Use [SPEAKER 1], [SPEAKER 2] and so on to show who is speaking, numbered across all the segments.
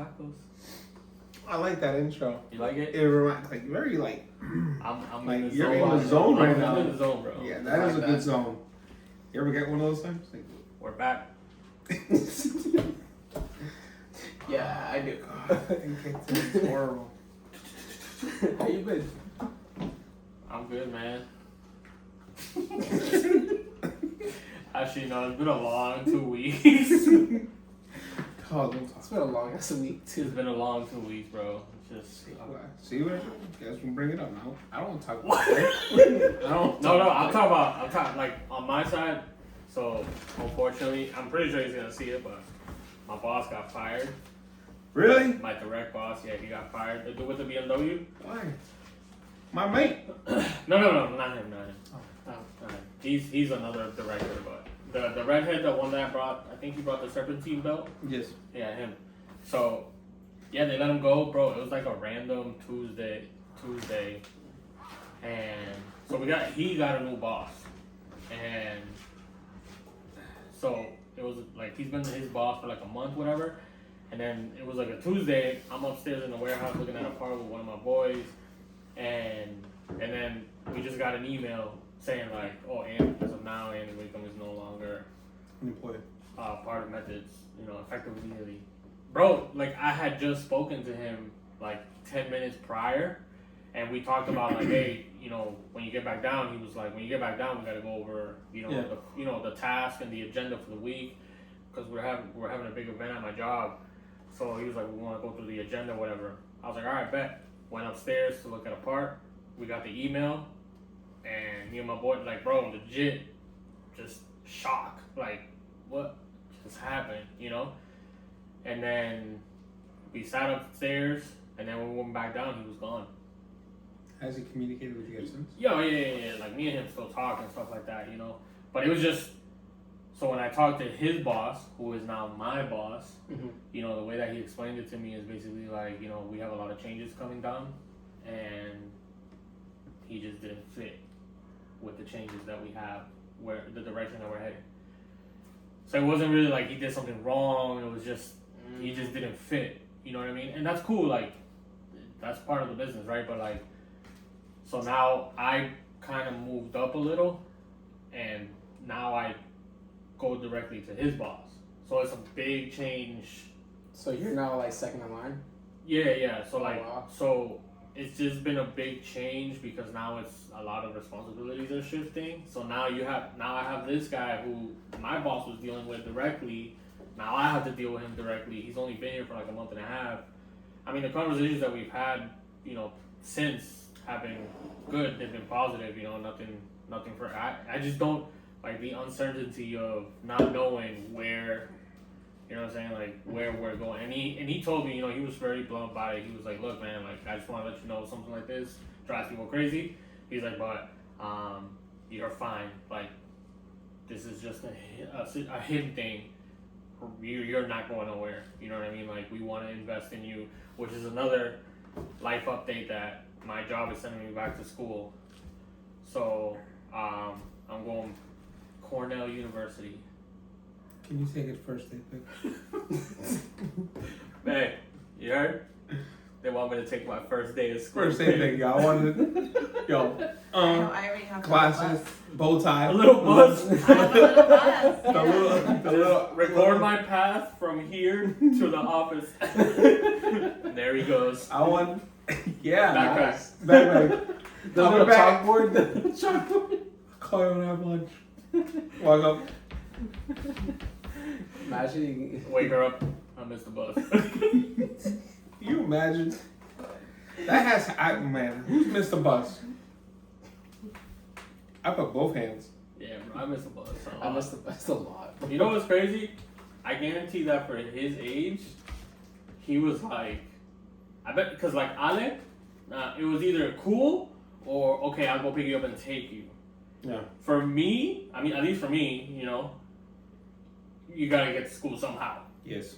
[SPEAKER 1] tacos.
[SPEAKER 2] I like that intro.
[SPEAKER 1] You like it?
[SPEAKER 2] It reminds like very like.
[SPEAKER 1] I'm
[SPEAKER 2] like
[SPEAKER 1] in the
[SPEAKER 2] you're
[SPEAKER 1] zone.
[SPEAKER 2] in the zone right now.
[SPEAKER 1] I'm in the zone, bro.
[SPEAKER 2] Yeah, that is a good zone. You ever get one of those times? Like,
[SPEAKER 1] we're back.
[SPEAKER 3] Yeah, I do.
[SPEAKER 2] It's horrible.
[SPEAKER 3] How you been?
[SPEAKER 1] I'm good, man. Actually, no, it's been a long 2 weeks.
[SPEAKER 2] Oh, don't talk.
[SPEAKER 3] It's been a long ass week too.
[SPEAKER 1] It's been a long 2 weeks, bro. It's just.
[SPEAKER 2] See what? You guys can bring it up now. I don't want to talk about
[SPEAKER 1] What?
[SPEAKER 2] it. I don't.
[SPEAKER 1] No, I'm talking like on my side. So unfortunately, I'm pretty sure he's gonna see it, but my boss got fired.
[SPEAKER 2] Really?
[SPEAKER 1] My direct boss, yeah, he got fired. The dude with the BMW.
[SPEAKER 2] Why? My mate.
[SPEAKER 1] No, not him. Oh. Not him. He's another director, but the redhead, the one that brought, I think he brought the Serpentine belt.
[SPEAKER 2] Yes.
[SPEAKER 1] Yeah, him. So yeah, they let him go, bro. It was like a random Tuesday, and so he got a new boss, and so it was like he's been his boss for like a month, whatever. And then it was like a Tuesday. I'm upstairs in the warehouse looking at a part with one of my boys, and then we just got an email saying like, oh, and as of now, Andy Wickham is no longer
[SPEAKER 2] Employee.
[SPEAKER 1] part of Methods, effective immediately. Bro, like I had just spoken to him like 10 minutes prior, and we talked about like, hey, when you get back down, he was like, when you get back down, we got to go over, the task and the agenda for the week, because we're having a big event at my job. So he was like, we want to go through the agenda, whatever. I was like, all right, bet. Went upstairs to look at a part. We got the email, and me and my boy, like, bro, legit, just shock. Like, what just happened, And then we sat upstairs, and then when we went back down, he was gone.
[SPEAKER 2] Has he communicated with you guys since?
[SPEAKER 1] Yeah. Like, me and him still talk and stuff like that, But it was just, so when I talked to his boss, who is now my boss, the way that he explained it to me is basically like, we have a lot of changes coming down, and he just didn't fit with the changes that we have, where the direction that we're heading. So it wasn't really like he did something wrong. It was just he just didn't fit. You know what I mean? And that's cool. Like that's part of the business, right? But like, so now I kind of moved up a little, and now I go directly to his boss. So it's a big change.
[SPEAKER 3] So you're now like second in line?
[SPEAKER 1] Yeah. So like,
[SPEAKER 3] wow.
[SPEAKER 1] So it's just been a big change because now it's a lot of responsibilities are shifting. So now I have this guy who my boss was dealing with directly. Now I have to deal with him directly. He's only been here for like a month and a half. I mean, the conversations that we've had, since have been good. They've been positive. Nothing for. I just don't like the uncertainty of not knowing where. You know what I'm saying? Like where we're going. And he told me, he was very blunt about it. He was like, look, man, like I just want to let you know something like this drives people crazy. He's like, but you're fine. Like this is just a hidden thing. You're not going nowhere. You know what I mean? Like we want to invest in you, which is another life update that my job is sending me back to school. So I'm going Cornell University.
[SPEAKER 2] Can you take it first day pic?
[SPEAKER 1] Hey, you heard? They want me to take my first day of school.
[SPEAKER 2] First day pic, y'all. I wanted,
[SPEAKER 4] I already have
[SPEAKER 2] glasses, bow tie,
[SPEAKER 1] A little bus.
[SPEAKER 4] I have a little bus.
[SPEAKER 2] the little
[SPEAKER 1] Record my path from here to the office. There he goes.
[SPEAKER 2] I want, yeah,
[SPEAKER 1] Backpack.
[SPEAKER 2] Backpack.
[SPEAKER 3] The little chalkboard.
[SPEAKER 2] Call you when I have lunch. Walk up.
[SPEAKER 3] Imagine.
[SPEAKER 1] Wake her up. I missed the bus.
[SPEAKER 2] You imagine? That who's missed the bus? I put both hands.
[SPEAKER 1] Yeah, bro, I missed the bus.
[SPEAKER 3] I missed the best a lot.
[SPEAKER 1] You know what's crazy? I guarantee that for his age, he was like, I bet, because like Ale, it was either cool or okay, I'll go pick you up and take you.
[SPEAKER 2] Yeah.
[SPEAKER 1] For me, I mean, at least for me, you gotta get to school somehow.
[SPEAKER 2] Yes.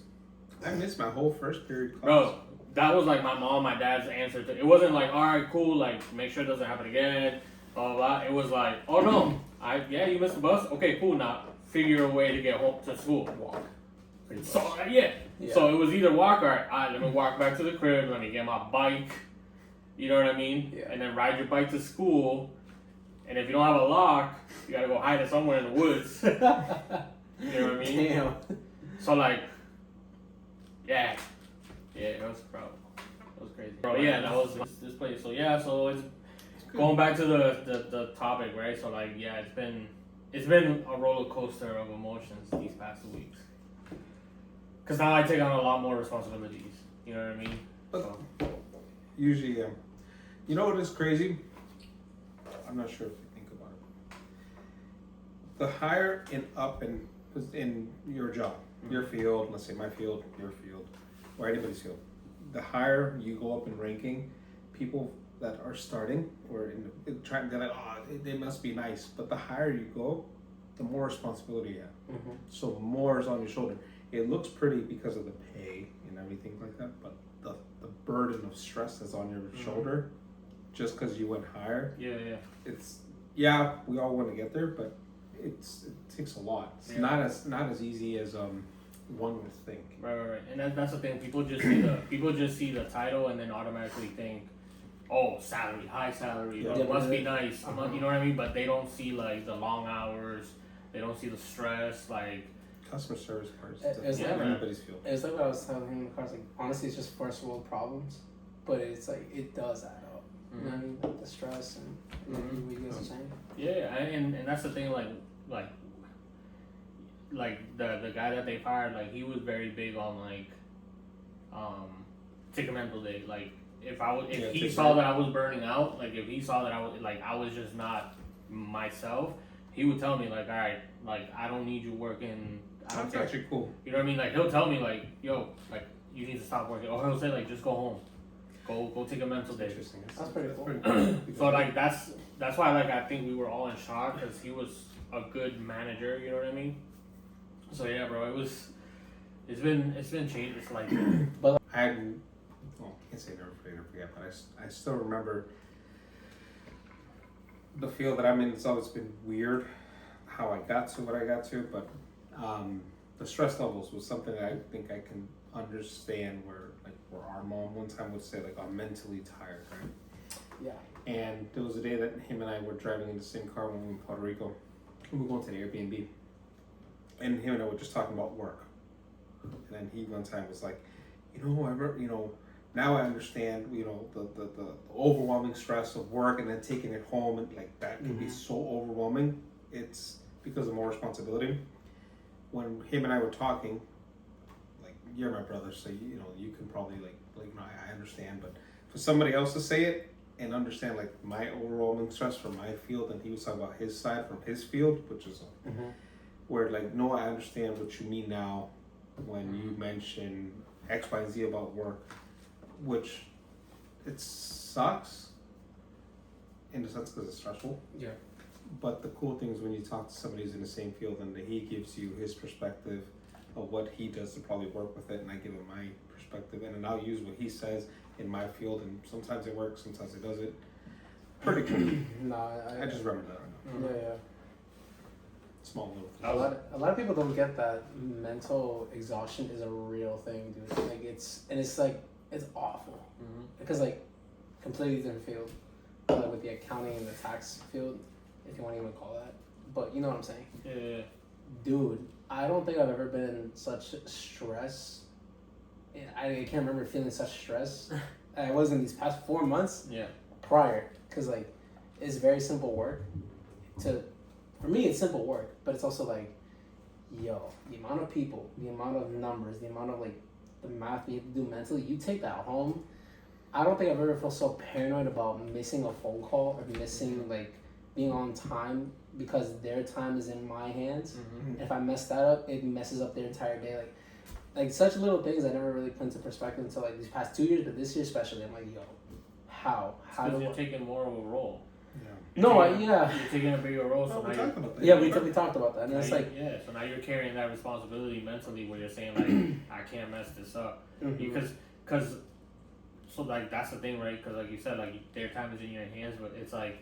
[SPEAKER 2] I missed my whole first period class.
[SPEAKER 1] Bro, that was like my mom, my dad's answer to it. Wasn't like, all right, cool, like make sure it doesn't happen again, blah blah blah. It was like, oh no, you missed the bus. Okay, cool. Now figure a way to get home to school.
[SPEAKER 3] Walk. Pretty much.
[SPEAKER 1] So yeah. So it was either walk or alright, let me walk back to the crib, let me get my bike. You know what I mean?
[SPEAKER 3] Yeah.
[SPEAKER 1] And then ride your bike to school. And if you don't have a lock, you gotta go hide it somewhere in the woods. You know what I mean?
[SPEAKER 3] Damn.
[SPEAKER 1] So like, yeah, it was it was crazy. Bro, yeah, that was this place. So yeah, so it's going back to the topic, right? So like, yeah, it's been a roller coaster of emotions these past 2 weeks. Cause now I take on a lot more responsibilities. You know what I mean? So.
[SPEAKER 2] Usually, you know what is crazy? I'm not sure if you think about it. The higher and up in your job, your field, let's say my field, your field, or anybody's field, the higher you go up in ranking, people that are starting or trying to get they must be nice. But the higher you go, the more responsibility you have.
[SPEAKER 3] Mm-hmm.
[SPEAKER 2] So more is on your shoulder. It looks pretty because of the pay and everything like that, but the burden of stress that's on your shoulder, just because you went higher.
[SPEAKER 1] Yeah.
[SPEAKER 2] It's we all want to get there, but it takes a lot. It's not as easy as one would think.
[SPEAKER 1] Right. And that's the thing. People just see the title and then automatically think, oh, salary, high salary, must be nice.
[SPEAKER 3] Uh-huh.
[SPEAKER 1] You know what I mean? But they don't see like the long hours. They don't see the stress. Like
[SPEAKER 2] Customer service parts.
[SPEAKER 3] It's
[SPEAKER 1] like-
[SPEAKER 2] Everybody's field.
[SPEAKER 3] It's like what I was telling him in the car. It's like, honestly, it's just first world problems, but it's like it does add up. You know what I mean? Like the stress and what you guys are saying.
[SPEAKER 1] Yeah, and that's the thing. Like the guy that they fired, like he was very big on like take a mental day. Like if he saw that I was burning out, like if he saw that I was just not myself, he would tell me like, all right, like I don't need you working.
[SPEAKER 2] That's actually cool.
[SPEAKER 1] You know what I mean? Like he'll tell me like, yo, like you need to stop working, or he'll say like, just go home, go take a mental day.
[SPEAKER 2] Interesting.
[SPEAKER 3] That's pretty cool.
[SPEAKER 1] So like that's why like I think we were all in shock because he was a good manager. You know what I mean? So yeah, bro, it's been changed. It's like
[SPEAKER 2] I hadn't. Well, I can't say never forget, but I still remember the field that I'm in. It's always been weird how I got to what I got to, but the stress levels was something that I think I can understand. Where our mom one time would say like I'm mentally tired, right?
[SPEAKER 3] Yeah.
[SPEAKER 2] And there was a day that him and I were driving in the same car when we were in Puerto Rico. We were going to the Airbnb, and him and I were just talking about work. And then he one time was like, now I understand, the overwhelming stress of work and then taking it home, and like that can be so overwhelming. It's because of more responsibility. When him and I were talking, like you're my brother, so you can probably I understand, but for somebody else to say it and understand like my overwhelming stress from my field, and he was talking about his side from his field, which is where like, no, I understand what you mean now when you mention X, Y, and Z about work, which it sucks in the sense because it's stressful.
[SPEAKER 3] Yeah.
[SPEAKER 2] But the cool thing is when you talk to somebody who's in the same field and he gives you his perspective of what he does to probably work with it, and I give him my perspective, and then I'll use what he says in my field, and sometimes it works, sometimes it doesn't. Pretty cool.
[SPEAKER 3] No,
[SPEAKER 2] I just remember that right now.
[SPEAKER 3] Yeah.
[SPEAKER 2] Small little thing.
[SPEAKER 3] A lot of people don't get that mental exhaustion is a real thing, dude. Like it's awful because like completely different field, like with the accounting and the tax field, if you want to even call that. But you know what I'm saying?
[SPEAKER 1] yeah.
[SPEAKER 3] Dude, I don't think I've ever been in such stress. I can't remember feeling such stress. I was in these past 4 months.
[SPEAKER 1] Yeah.
[SPEAKER 3] Prior, because like it's very simple work. For me, it's simple work, but it's also like, the amount of people, the amount of numbers, the amount of like the math you have to do mentally. You take that home. I don't think I've ever felt so paranoid about missing a phone call or missing like being on time because their time is in my hands. If I mess that up, it messes up their entire day. Like such little things I never really put into perspective until like these past 2 years, but this year especially, I'm like, how
[SPEAKER 1] Because you're taking more of a role.
[SPEAKER 3] Yeah.
[SPEAKER 1] You're taking a bigger role, so
[SPEAKER 2] we
[SPEAKER 1] now
[SPEAKER 2] talked about that.
[SPEAKER 3] Yeah, we talked about that, and it's like
[SPEAKER 1] so now you're carrying that responsibility mentally, where you're saying like, I can't mess this up, because so like that's the thing, right? Because like you said, like their time is in your hands, but it's like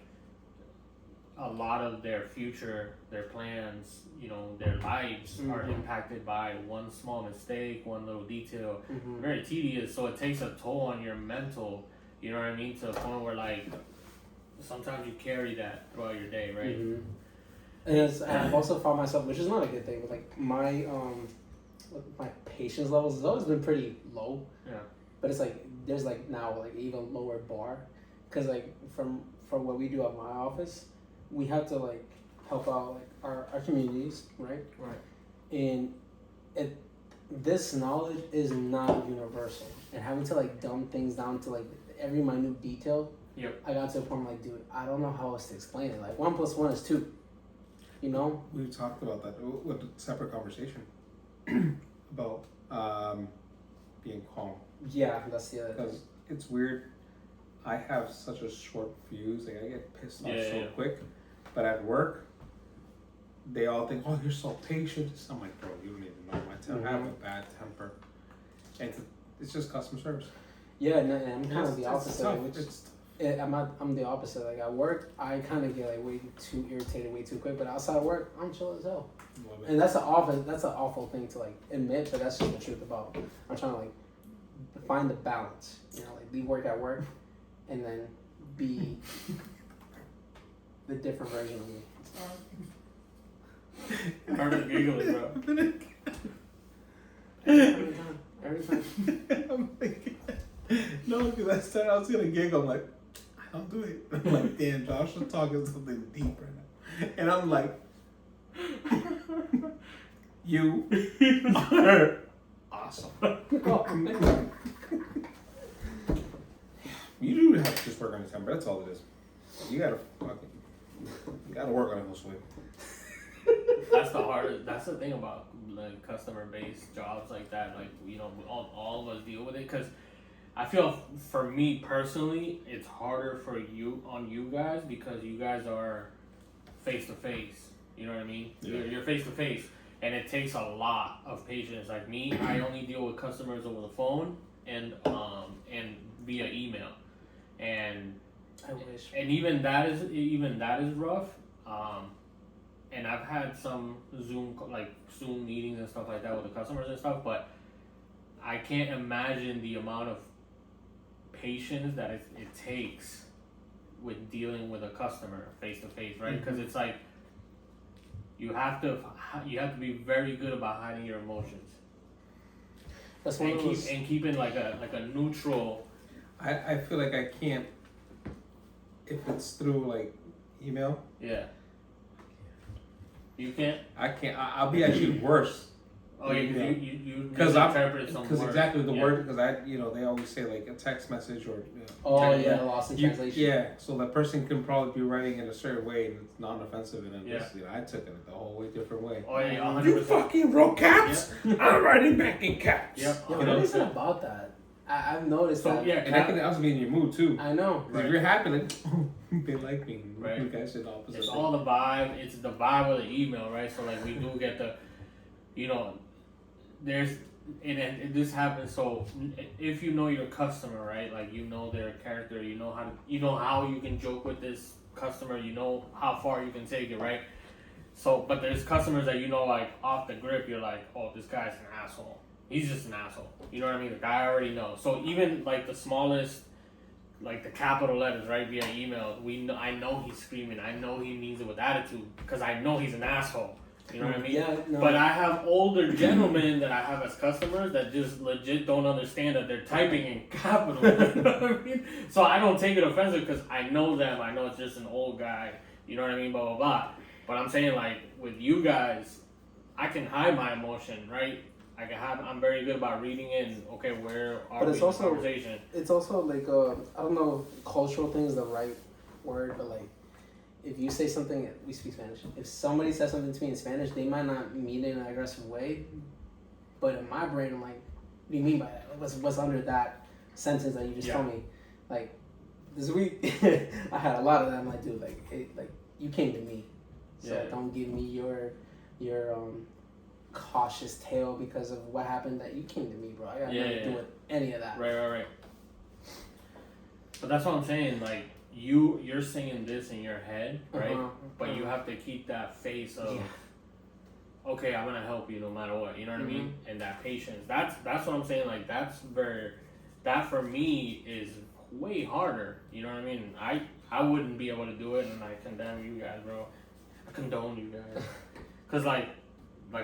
[SPEAKER 1] a lot of their future, their plans, you know, their lives are impacted by one small mistake, one little detail. Very tedious, so it takes a toll on your mental, you know what I mean, to the point where like sometimes you carry that throughout your day, right?
[SPEAKER 3] And I've also found myself, which is not a good thing, but like my patience levels has always been pretty low.
[SPEAKER 1] Yeah.
[SPEAKER 3] But it's like there's like now like even lower bar, because like from what we do at my office, we have to like help out like our communities, right?
[SPEAKER 1] Right.
[SPEAKER 3] And this knowledge is not universal, and having to like dumb things down to like every minute detail.
[SPEAKER 1] Yep.
[SPEAKER 3] I got to a point where, like, dude, I don't know how else to explain it. Like 1 + 1 is 2. You know?
[SPEAKER 2] We talked about that with a separate conversation about being calm.
[SPEAKER 3] Yeah, that's the other thing.
[SPEAKER 2] Because it's weird. I have such a short fuse. Like I get pissed off so quick. But at work, they all think, "Oh, you're so patient." I'm like, bro, you don't even know my temper. I have a bad temper, and it's just customer service.
[SPEAKER 3] Yeah, and I'm kind of the opposite. I'm the opposite. Like at work, I kind of get like way too irritated, way too quick. But outside of work, I'm chill as hell. And that's an awful thing to like admit, but that's just the truth about. I'm trying to like find the balance. You know, like leave work at work, and then be the different version of me.
[SPEAKER 1] Started giggling, bro.
[SPEAKER 3] Every time.
[SPEAKER 2] I'm like, no, because I was gonna giggle. I'm like, I don't do it. I'm like, damn, Josh is talking something deep right now, and I'm like, you are awesome. You do have to just work on your temper. That's all it is. You gotta work on it most way.
[SPEAKER 1] That's the hardest. That's the thing about like customer-based jobs like that. Like, you know, all of us deal with it, because I feel for me personally, it's harder for you guys because you guys are face to face. You know what I mean?
[SPEAKER 2] Yeah.
[SPEAKER 1] You're face to face, and it takes a lot of patience. Like me, I only deal with customers over the phone and via email, and
[SPEAKER 3] I wish.
[SPEAKER 1] And even that is rough. And I've had some Zoom meetings and stuff like that with the customers and stuff, but I can't imagine the amount of patience that it takes with dealing with a customer face to face, right? Because it's like you have to be very good about hiding your emotions.
[SPEAKER 3] That's one of those.
[SPEAKER 1] And keeping like a neutral.
[SPEAKER 2] I feel like I can't if it's through like email.
[SPEAKER 1] Yeah. You can't.
[SPEAKER 2] I can't. I'll be actually worse.
[SPEAKER 1] Oh yeah, you
[SPEAKER 2] because exactly the
[SPEAKER 1] yeah.
[SPEAKER 2] word, because they always say like a text message or
[SPEAKER 3] Lost in translation.
[SPEAKER 2] Yeah, so the person can probably be writing in a certain way and it's non-offensive, and then I took it the whole way different way.
[SPEAKER 1] Oh yeah, 100%.
[SPEAKER 2] You fucking wrote caps. Yeah. I'm writing back in caps.
[SPEAKER 1] Yep.
[SPEAKER 3] Yeah, what is it about that? I've noticed that.
[SPEAKER 2] Yeah, and that can also be in your mood too.
[SPEAKER 3] I know.
[SPEAKER 2] Right. If you're happy, like, they like me.
[SPEAKER 1] Right.
[SPEAKER 2] You guys should opposite.
[SPEAKER 1] It's all the vibe. It's the vibe of the email, right? So like we do get the, there's and this happens. So if you know your customer, right? Like you know their character, you know how you can joke with this customer, you know how far you can take it, right? So, but there's customers that like off the grip, you're like, oh, this guy's an asshole. He's just an asshole. You know what I mean? The guy already knows. So even like the smallest, like the capital letters, right, via email, I know he's screaming. I know he means it with attitude because I know he's an asshole. You know what I mean?
[SPEAKER 3] Yeah, no.
[SPEAKER 1] But I have older gentlemen that I have as customers that just legit don't understand that they're typing in capital. You know what I mean? So I don't take it offensive because I know them. I know it's just an old guy. You know what I mean? Blah, blah, blah. But I'm saying, like, with you guys, I can hide my emotion, right? I'm very good about reading it and, okay, where are we in the conversation?
[SPEAKER 3] It's also like, I don't know if cultural thing is the right word, but like, if you say something, we speak Spanish. If somebody says something to me in Spanish, they might not mean it in an aggressive way, but in my brain, I'm like, what do you mean by that? What's under that sentence that you just told me? Like, this week, I had a lot of that. I'm like, dude, like you came to me, so don't give me your cautious tale because of what happened that you came to me, bro. I got nothing to do with any of that.
[SPEAKER 1] Right. But that's what I'm saying, like, you're singing this in your head, right? But you have to keep that face of, okay, I'm gonna help you no matter what. You know what I mean? And that patience. That's what I'm saying. Like that for me is way harder. You know what I mean? I wouldn't be able to do it, and I condemn you guys, bro. I condone you guys. Cause like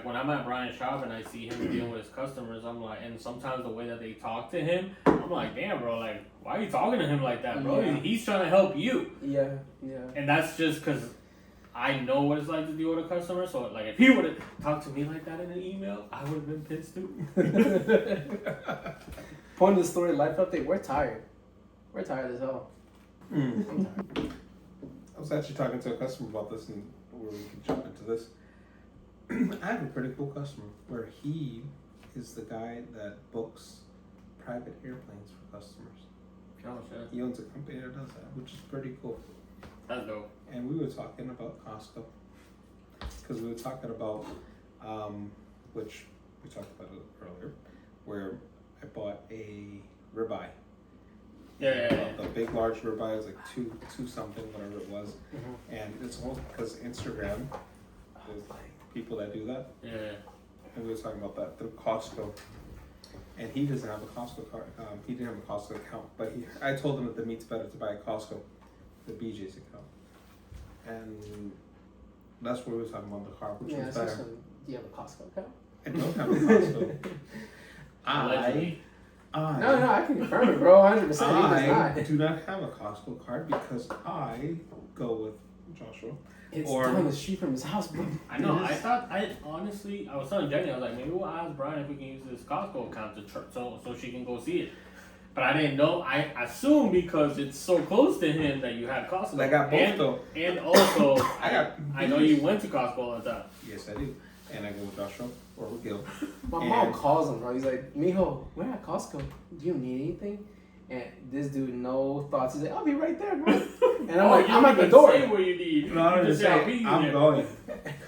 [SPEAKER 1] when I'm at Brian's shop and I see him dealing with his customers, I'm like, and sometimes the way that they talk to him, I'm like, damn, bro, like, why are you talking to him like that, bro?
[SPEAKER 3] Yeah.
[SPEAKER 1] He's trying to help you.
[SPEAKER 3] Yeah.
[SPEAKER 1] And that's just because I know what it's like to deal with a customer. So, like, if he would have talked to me like that in an email, I would have been pissed too.
[SPEAKER 3] Point of the story, life update. We're tired. We're tired as hell. I'm tired.
[SPEAKER 2] I was actually talking to a customer about this, and where we can jump into this. I have a pretty cool customer where he is the guy that books private airplanes for customers.
[SPEAKER 1] Oh, shit.
[SPEAKER 2] He owns a company that does that, which is pretty cool.
[SPEAKER 1] That's dope.
[SPEAKER 2] And we were talking about Costco, because we were talking about, which we talked about it earlier, where I bought a ribeye.
[SPEAKER 1] Yeah.
[SPEAKER 2] The big large ribeye was like two something, whatever it was. And it's all because Instagram, there's people that do that.
[SPEAKER 1] Yeah.
[SPEAKER 2] And we were talking about that through Costco. And he doesn't have a Costco card. He didn't have a Costco account, but I told him that the meat's better to buy at Costco, the BJ's account. And that's what we were talking about, the car, which was better.
[SPEAKER 3] Do you have a Costco account?
[SPEAKER 2] I don't have a Costco.
[SPEAKER 1] Allegedly.
[SPEAKER 3] No, I can confirm it, bro. 100%.
[SPEAKER 2] I do not have a Costco card because I go with Joshua.
[SPEAKER 3] It's down the street from his house, bro.
[SPEAKER 1] I know. I was telling Jenny, I was like, maybe we'll ask Brian if we can use this Costco account so she can go see it. But I didn't know. I assumed because it's so close to him that you had Costco.
[SPEAKER 2] I got both though.
[SPEAKER 1] And also,
[SPEAKER 2] I
[SPEAKER 1] know you went to Costco all the time.
[SPEAKER 2] Yes, I do. And I go with Joshua or with Gil.
[SPEAKER 3] My mom calls him, bro. He's like, Mijo, we're at Costco. Do you need anything? And this dude, no thoughts. He's like, I'll be right there, bro. And I'm like, I'm at the door.
[SPEAKER 1] Say what you need.
[SPEAKER 2] No, I'm just saying, I'm going.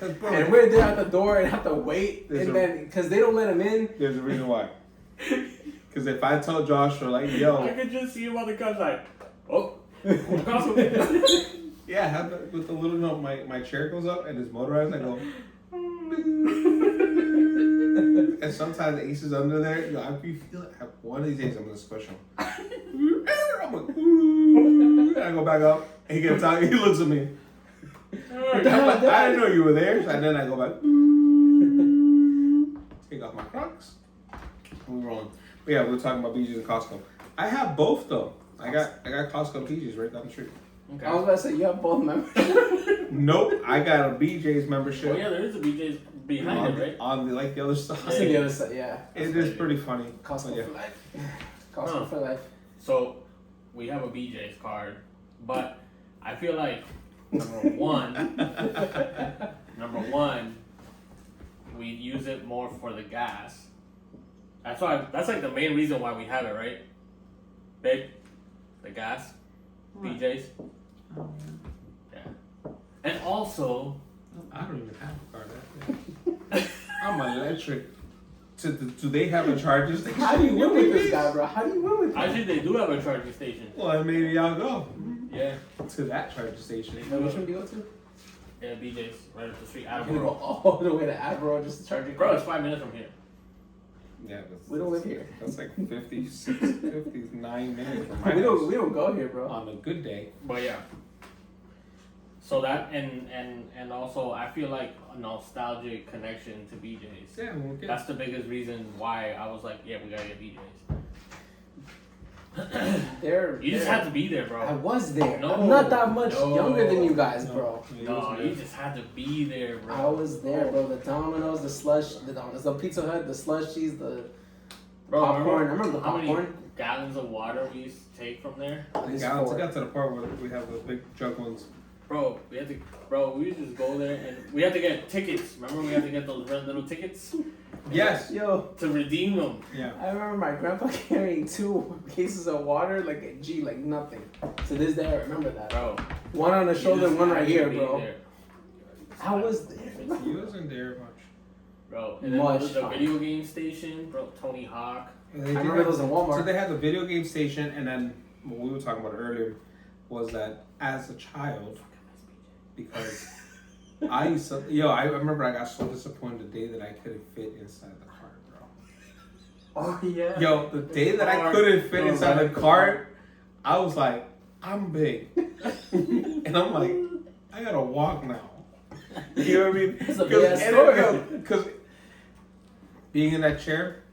[SPEAKER 3] And we're there at the door and have to wait. Because they don't let him in.
[SPEAKER 2] There's a reason why. Because if I tell Joshua, like, yo.
[SPEAKER 1] I could just see him on the couch, like, oh, Costco.
[SPEAKER 2] Yeah, with the little note, my chair goes up and it's motorized. I go. And sometimes Ace is under there. You know, I feel like one of these days I'm gonna squish him. I'm like, and I go back up. And he gets out. He looks at me. I didn't know you were there. And then I go back. Take off my Crocs. And we're rolling. But yeah, we were talking about BJ's and Costco. I have both though. I got Costco and BJ's right down the street.
[SPEAKER 3] Okay. I was about to say you have both memberships.
[SPEAKER 2] Nope, I got a BJ's membership.
[SPEAKER 1] Oh yeah, there is a BJ's behind it, right?
[SPEAKER 2] On the other side.
[SPEAKER 3] It's on the other side, yeah.
[SPEAKER 2] It is pretty funny.
[SPEAKER 3] Costco for life. Costco for life.
[SPEAKER 1] So we have a BJ's card, but I feel like number one, we use it more for the gas. That's like the main reason why we have it, right? Babe, the gas, BJ's. Yeah. And also,
[SPEAKER 2] I don't even have a car. I'm electric. Do they have a charging station?
[SPEAKER 3] How do you win with this guy, bro? How do you win with him?
[SPEAKER 1] Actually, they do have a charging station.
[SPEAKER 2] Well, maybe y'all go.
[SPEAKER 1] Yeah.
[SPEAKER 2] To that charging station.
[SPEAKER 3] Which one do you go to?
[SPEAKER 1] Yeah, BJ's right up the street.
[SPEAKER 3] I'm gonna go all the way to Attleboro just to charge your car.
[SPEAKER 1] Bro, it's 5 minutes from here.
[SPEAKER 2] Yeah,
[SPEAKER 3] we don't live here.
[SPEAKER 2] That's like 59 minutes from my
[SPEAKER 3] we
[SPEAKER 2] house.
[SPEAKER 3] We don't go here, bro.
[SPEAKER 2] On a good day.
[SPEAKER 1] But yeah. So that and also I feel like a nostalgic connection to BJ's.
[SPEAKER 2] Yeah, okay.
[SPEAKER 1] That's the biggest reason why I was like, yeah, we gotta get BJ's. You just had to be there, bro.
[SPEAKER 3] I was there.
[SPEAKER 1] No,
[SPEAKER 3] I'm not that much younger than you guys, bro.
[SPEAKER 1] No, you just had to be there, bro.
[SPEAKER 3] I was there, bro. The Domino's, the Pizza Hut, the slushies, the popcorn. I remember the popcorn.
[SPEAKER 1] How many gallons of water we used to take from there?
[SPEAKER 2] Gallons. I got to the part where we have the big jug ones.
[SPEAKER 1] Bro, we used to just go there and we had to get tickets. Remember we had to get those red little tickets?
[SPEAKER 2] Yes.
[SPEAKER 3] Yo.
[SPEAKER 1] To redeem them.
[SPEAKER 2] Yeah.
[SPEAKER 3] I remember my grandpa carrying 2 cases of water, like nothing. To this day, I remember that.
[SPEAKER 1] Bro.
[SPEAKER 3] One on the shoulder, one right here, bro.
[SPEAKER 1] There.
[SPEAKER 3] I was there.
[SPEAKER 2] He wasn't there much.
[SPEAKER 1] Bro, and then the video game station, bro, Tony Hawk.
[SPEAKER 3] I remember those in Walmart.
[SPEAKER 2] So they had the video game station, and then what we were talking about earlier, was that as a child, because I used to, I remember I got so disappointed the day that I couldn't fit inside the cart, bro.
[SPEAKER 3] Oh yeah.
[SPEAKER 2] Yo, the day that I couldn't fit inside the cart, I was like, I'm big. And I'm like, I gotta walk now. You know what I mean?
[SPEAKER 3] It's a big ass story.
[SPEAKER 2] Because being in that chair,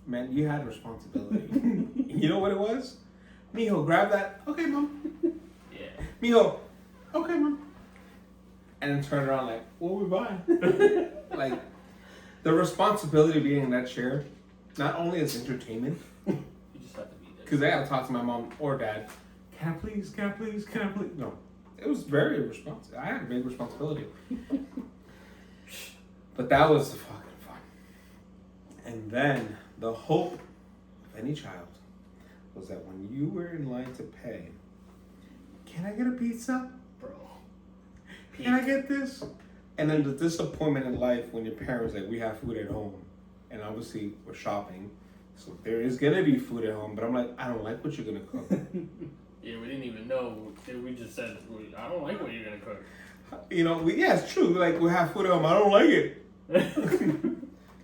[SPEAKER 2] man, you had responsibility. You know what it was? Mijo, grab that. Okay, mom.
[SPEAKER 1] Yeah.
[SPEAKER 2] Mijo, okay, mom. And then turn around like, what we buying? Like, the responsibility of being in that chair, not only as entertainment,
[SPEAKER 1] You just have to be there.
[SPEAKER 2] because I gotta talk to my mom or dad. Can I please? Can I please? Can I please? No. It was very responsible. I had a big responsibility. But that was the fucking fun. And then the hope of any child was that when you were in line to pay, can I get a pizza?
[SPEAKER 1] Bro.
[SPEAKER 2] Can I get this? And then the disappointment in life when your parents like, we have food at home. And obviously we're shopping. So there is gonna be food at home, but I'm like, I don't like what you're gonna cook.
[SPEAKER 1] Yeah, we didn't even know. We just said, I don't like what you're gonna cook.
[SPEAKER 2] You know, yeah, it's true. Like, we have food at home. I don't like it.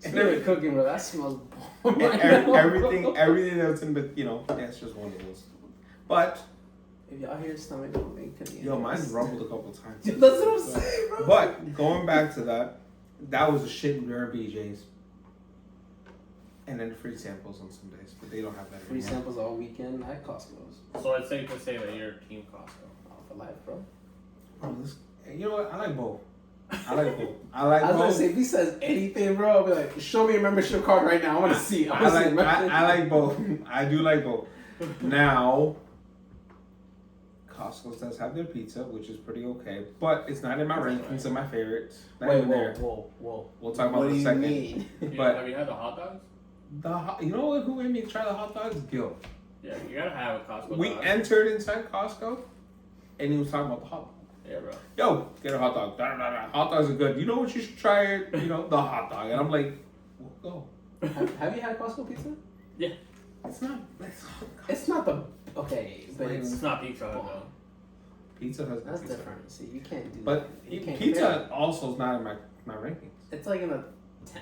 [SPEAKER 3] And they're cooking, bro. That smells boring.
[SPEAKER 2] Everything that's in the, that's just one of those. But,
[SPEAKER 3] If y'all hear stomach rumbling,
[SPEAKER 2] mine's rumbled a couple times.
[SPEAKER 3] That's what I'm saying, bro.
[SPEAKER 2] But, going back to that was a shit during BJ's. And then free samples on some days, but they don't have that
[SPEAKER 3] Free
[SPEAKER 2] anymore.
[SPEAKER 3] samples all weekend at Costco's.
[SPEAKER 1] So it's safe to say that you're Team Costco.
[SPEAKER 3] Oh, for life, bro.
[SPEAKER 2] Oh, you know what? I like both. I like both.
[SPEAKER 3] I was gonna say, if he says anything, bro, I'll be like, show me your membership card right now. I want to see.
[SPEAKER 2] I like both. I do like both. Now, Costco's does have their pizza, which is pretty okay, but it's not in my rankings of my favorites. Not
[SPEAKER 3] Wait,
[SPEAKER 2] even there.
[SPEAKER 3] whoa.
[SPEAKER 2] We'll talk about
[SPEAKER 3] What
[SPEAKER 2] it
[SPEAKER 3] do
[SPEAKER 2] in a
[SPEAKER 3] you
[SPEAKER 2] second.
[SPEAKER 3] mean?
[SPEAKER 2] But
[SPEAKER 1] have you had the hot dogs?
[SPEAKER 2] you know what? Who made me try the hot dogs? Gil.
[SPEAKER 1] Yeah, you gotta have a Costco
[SPEAKER 2] We
[SPEAKER 1] dog.
[SPEAKER 2] entered inside Costco, and he was talking about the hot dog.
[SPEAKER 1] Yeah, bro.
[SPEAKER 2] Yo, get a hot dog. Da, da, da. Hot dogs are good. You know what? You should try it. The hot dog. And I'm like, we'll go.
[SPEAKER 3] Have you had Costco pizza?
[SPEAKER 1] Yeah.
[SPEAKER 2] It's not.
[SPEAKER 3] It's not the okay, but it's
[SPEAKER 1] It's not Pizza Hut though.
[SPEAKER 2] Pizza has
[SPEAKER 3] that's
[SPEAKER 2] pizza.
[SPEAKER 3] different. See, you can't do
[SPEAKER 2] But
[SPEAKER 3] that. You can't
[SPEAKER 2] pizza
[SPEAKER 3] compare.
[SPEAKER 2] also is not in my rankings.
[SPEAKER 3] It's like in a 10th